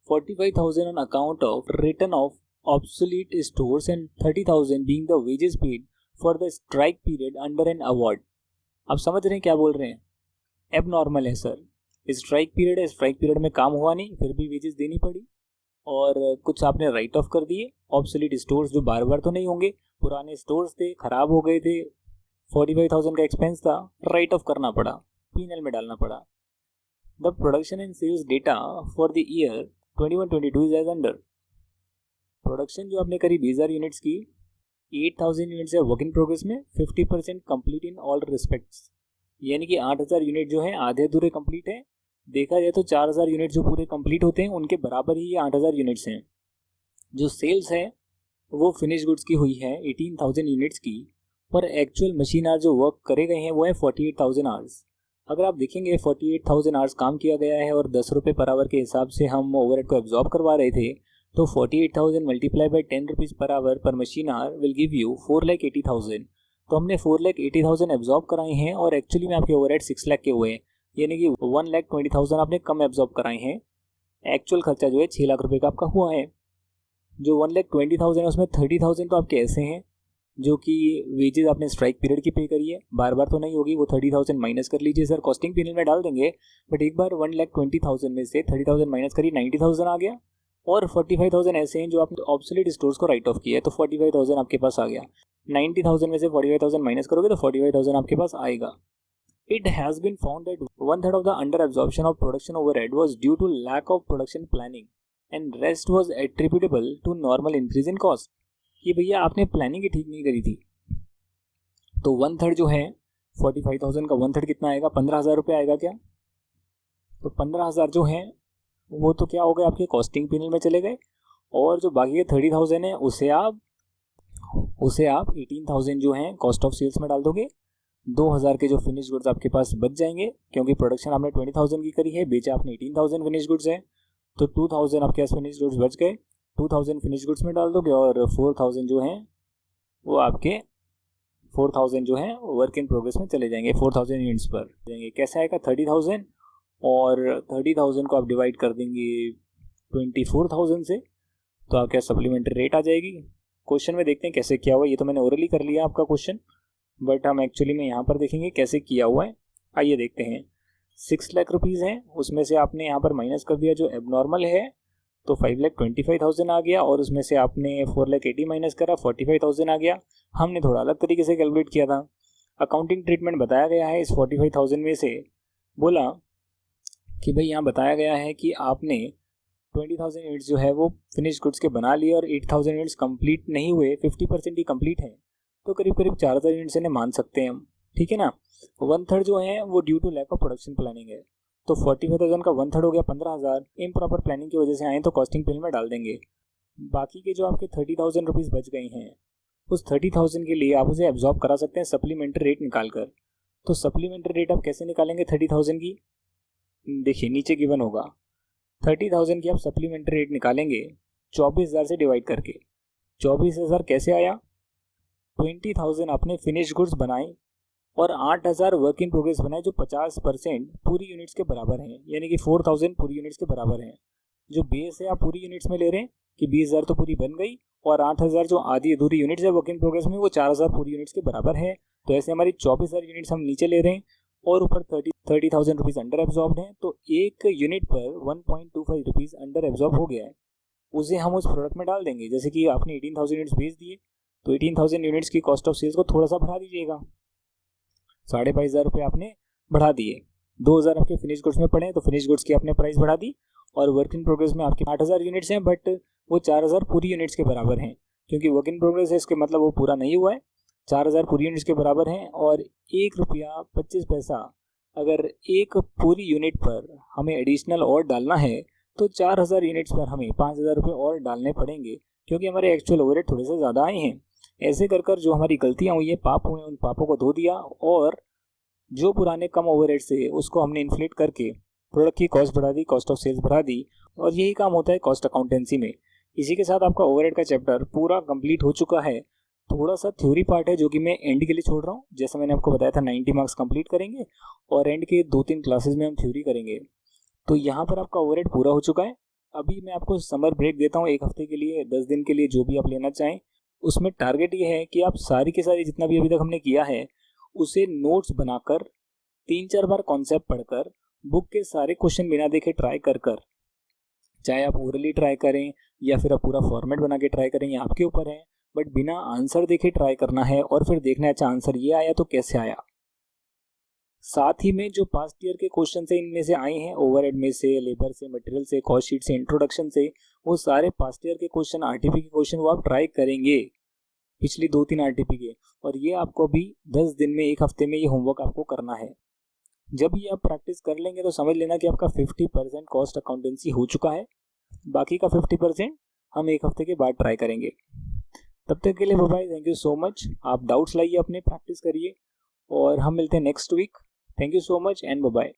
45,000 on account of written off obsolete stores and 30,000 being the wages paid for the strike period under an award. आप समझ रहे हैं क्या बोल रहे हैं? Abnormal है सर, स्ट्राइक पीरियड है, स्ट्राइक पीरियड में काम हुआ नहीं फिर भी वेजेस देनी पड़ी, और कुछ आपने राइट ऑफ कर दिए। ऑब्सोलीट स्टोर्स जो बार बार तो नहीं होंगे, पुराने स्टोर्स थे, खराब हो गए थे, 45,000 का एक्सपेंस था, राइट ऑफ करना पड़ा, पीनल में डालना पड़ा। The production and sales data for the year 21-22 is as under. Production जो आपने करी 20,000 यूनिट्स की, 8,000 यूनिट्स है वर्क इन प्रोग्रेस में, 50% कंप्लीट इन ऑल रिस्पेक्ट्स, यानी कि 8,000 यूनिट जो है आधे अधूरे कंप्लीट है। देखा जाए तो 4,000 यूनिट जो पूरे कंप्लीट होते हैं उनके बराबर ही ये 8,000 यूनिट्स हैं। जो सेल्स है वो फिनिश गुड्स की हुई है 18,000 यूनिट्स की, पर एक्चुअल मशीन आवर्स जो वर्क करे गए हैं वो है 48,000 आवर्स। अगर आप देखेंगे 48,000 आवर्स काम किया गया है और 10 रुपये पर आवर के हिसाब से हम ओवरहेड को एब्जॉर्ब करवा रहे थे, तो 48,000 multiply by 10 rupees per hour per machine hour will give you 4,80,000। तो हमने 4,80,000 एब्जॉर्ब कराए हैं और एक्चुअली में आपके ओवरहेड 6 लाख के हुए हैं, यानी कि 1,20,000 आपने कम एब्जॉर्ब कराए हैं। एक्चुअल खर्चा जो है 6 लाख रुपए का आपका हुआ है। जो 1,20,000 है उसमें 30,000 तो आपके ऐसे हैं जो कि वेजेस आपने स्ट्राइक पीरियड की पे करी है, बार बार तो नहीं होगी, वो 30,000 माइनस कर लीजिए सर, कॉस्टिंग पीरियड में डाल देंगे, बट एक बार 1,20,000 में से 30,000 माइनस करी 90,000 आ गया, और 45,000 ऐसे हैं जो आपने ऑब्सोलीट स्टोर्स को राइट ऑफ किया है, तो 45,000 आपके पास आ गया। 90,000 में से 45,000 माइनस करोगे तो 45,000 आपके पास आएगा। It has been found that 1/3 of the under absorption of production overhead was due to lack of production planning and rest was attributable to normal increase in cost। कि भैया आपने प्लानिंग ही ठीक नहीं करी थी, तो 1/3 जो है 45,000 का 1/3 कितना आएगा, 15,000 रुपये आएगा क्या। तो 15,000 जो है वो तो क्या हो गए, आपके कॉस्टिंग पीरियड में चले गए, और जो बाकी के 30,000 है उसे आप 18,000 जो है कॉस्ट ऑफ सेल्स में डाल दोगे। 2,000 के जो फिनिश गुड्स आपके पास बच जाएंगे, क्योंकि प्रोडक्शन आपने 20,000 की करी है, बेचा आपने 18,000 फिनिश गुड्स है, तो 2,000 आपके पास फिनिश गुड्स बच गए। 2,000 फिनिश गुड्स में डाल दोगे, और 4,000 जो है वो आपके 4,000 जो है वर्क इन प्रोग्रेस में चले जाएंगे, 4,000 यूनिट्स पर जाएंगे। कैसे आएगा, 30,000 और 30,000 को आप डिवाइड कर देंगे 24,000 से, तो आपके सप्लीमेंट्री रेट आ जाएगी। क्वेश्चन में देखते हैं कैसे किया हुआ है। ये तो मैंने ओरली कर लिया आपका क्वेश्चन, बट हम एक्चुअली में यहाँ पर देखेंगे कैसे किया हुआ है। आइए देखते हैं। 6 लाख रुपीज़ हैं, उसमें से आपने यहाँ पर माइनस कर दिया जो एबनॉर्मल है, तो 5,25,000 आ गया, और उसमें से आपने 4,80,000 माइनस करा, 45,000 आ गया। हमने थोड़ा अलग तरीके से कैलकुलेट किया था। अकाउंटिंग ट्रीटमेंट बताया गया है इस 45,000 में से। बोला कि भाई यहाँ बताया गया है कि आपने 20,000 यूनिट्स जो है वो फिनिश गुड्स के बना लिए, और 8,000 यूनिट्स कंप्लीट नहीं हुए, 50% ही कंप्लीट है, तो करीब करीब 4,000 यूनिट्स इन्हें मान सकते हैं हम, ठीक है ना। 1/3 जो है वो due to lack of production planning है, तो 45,000 का 1/3 हो गया 15,000, इम्प्रॉपर प्लानिंग की वजह से आए तो कॉस्टिंग बिल में डाल देंगे। बाकी के जो आपके 30,000 रुपीज़ बच गए हैं, उस 30,000 के लिए आप उसे एब्जॉर्ब करा सकते हैं सप्लीमेंट्री रेट निकाल कर। तो सप्लीमेंट्री रेट आप कैसे निकालेंगे 30,000 की, देखिए नीचे गिवन होगा। 30,000 की आप सप्लीमेंट्री रेट निकालेंगे 24,000 से डिवाइड करके। 24,000 कैसे आया, 20,000 आपने फिनिश गुड्स बनाए और 8,000 वर्क इन प्रोग्रेस बनाए, जो 50% पूरी यूनिट्स के बराबर हैं, यानी कि 4,000 पूरी यूनिट्स के बराबर हैं। जो बेस है आप पूरी यूनिट्स में ले रहे हैं कि 20,000 तो पूरी बन गई, और 8,000 जो आधी अधूरी यूनिट्स है वर्क इन प्रोग्रेस में, वो 4,000 पूरी यूनिट्स के बराबर है। तो ऐसे हमारी 24,000 यूनिट्स हम नीचे ले रहे हैं, और ऊपर 30,000 रुपीज़ अंडर एब्जॉर्ब हैं, तो एक यूनिट पर 1.25 रुपीज़ अंडर एब्जॉर्ब हो गया है। उसे हम उस प्रोडक्ट में डाल देंगे। जैसे कि आपने 18,000 यूनिट्स बेच दिए, तो 18,000 यूनिट्स की कॉस्ट ऑफ सेल्स को थोड़ा सा बढ़ा दीजिएगा, 25,500 रुपये आपने बढ़ा दिए। 2,000 आपके फिनिश गुड्स में पड़े, तो फिनिश गुड्स की आपने प्राइस बढ़ा दी, और वर्क इन प्रोग्रेस में आपके 8,000 यूनिट्स हैं, बट वो 4,000 पूरी यूनिट्स के बराबर हैं, क्योंकि वर्क इन प्रोग्रेस है, इसके मतलब वो पूरा नहीं हुआ है। 4,000 पूरी यूनिट्स के बराबर हैं, और 1 रुपया 25 पैसा अगर एक पूरी यूनिट पर हमें एडिशनल और डालना है, तो 4,000 यूनिट्स पर हमें 5,000 रुपये और डालने पड़ेंगे, क्योंकि हमारे एक्चुअल ओवरहेड थोड़े से ज़्यादा आए हैं। ऐसे कर कर जो हमारी गलतियाँ हुई हैं, पाप हुए, उन पापों को धो दिया, और जो पुराने कम ओवरहेड से उसको हमने इन्फ्लेट करके प्रोडक्ट की कॉस्ट बढ़ा दी, कॉस्ट ऑफ सेल्स बढ़ा दी, और यही काम होता है कॉस्ट अकाउंटेंसी में। इसी के साथ आपका ओवरहेड का चैप्टर पूरा कंप्लीट हो चुका है। थोड़ा सा थ्योरी पार्ट है जो कि मैं एंड के लिए छोड़ रहा हूँ। जैसे मैंने आपको बताया था 90 मार्क्स कंप्लीट करेंगे, और एंड के 2-3 क्लासेस में हम थ्योरी करेंगे। तो यहाँ पर आपका ओवरहेड पूरा हो चुका है। अभी मैं आपको समर ब्रेक देता हूँ 1 हफ्ते के लिए, 10 दिन के लिए, जो भी आप लेना चाहें। उसमें टारगेट ये है कि आप सारी की सारी जितना भी अभी तक हमने किया है उसे नोट्स बनाकर 3-4 बार कॉन्सेप्ट पढ़कर बुक के सारे क्वेश्चन बिना देखे ट्राई कर कर, चाहे आप ओरली ट्राई करें या फिर आप पूरा फॉर्मेट बना के ट्राई करें, ये आपके ऊपर है, बट बिना आंसर देखे ट्राई करना है, और फिर देखना है अच्छा आंसर ये आया तो कैसे आया। साथ ही में जो पास्ट ईयर के क्वेश्चन से इनमें से आए हैं, ओवरहेड में से, लेबर से, मटेरियल से, कॉस्ट शीट से, इंट्रोडक्शन से, वो सारे पास्ट ईयर के क्वेश्चन, आरटीपी के क्वेश्चन वो आप ट्राई करेंगे, पिछली 2-3 आरटीपी के। और ये आपको अभी 10 दिन में, 1 हफ्ते में ये होमवर्क आपको करना है। जब ये आप प्रैक्टिस कर लेंगे तो समझ लेना कि आपका 50% कॉस्ट अकाउंटेंसी हो चुका है। बाकी का 50% हम 1 हफ्ते के बाद ट्राई करेंगे। तब तक के लिए bye, thank you so much. आप डाउट्स लाइए, अपने प्रैक्टिस करिए, और हम मिलते हैं next week. Thank you so much and bye.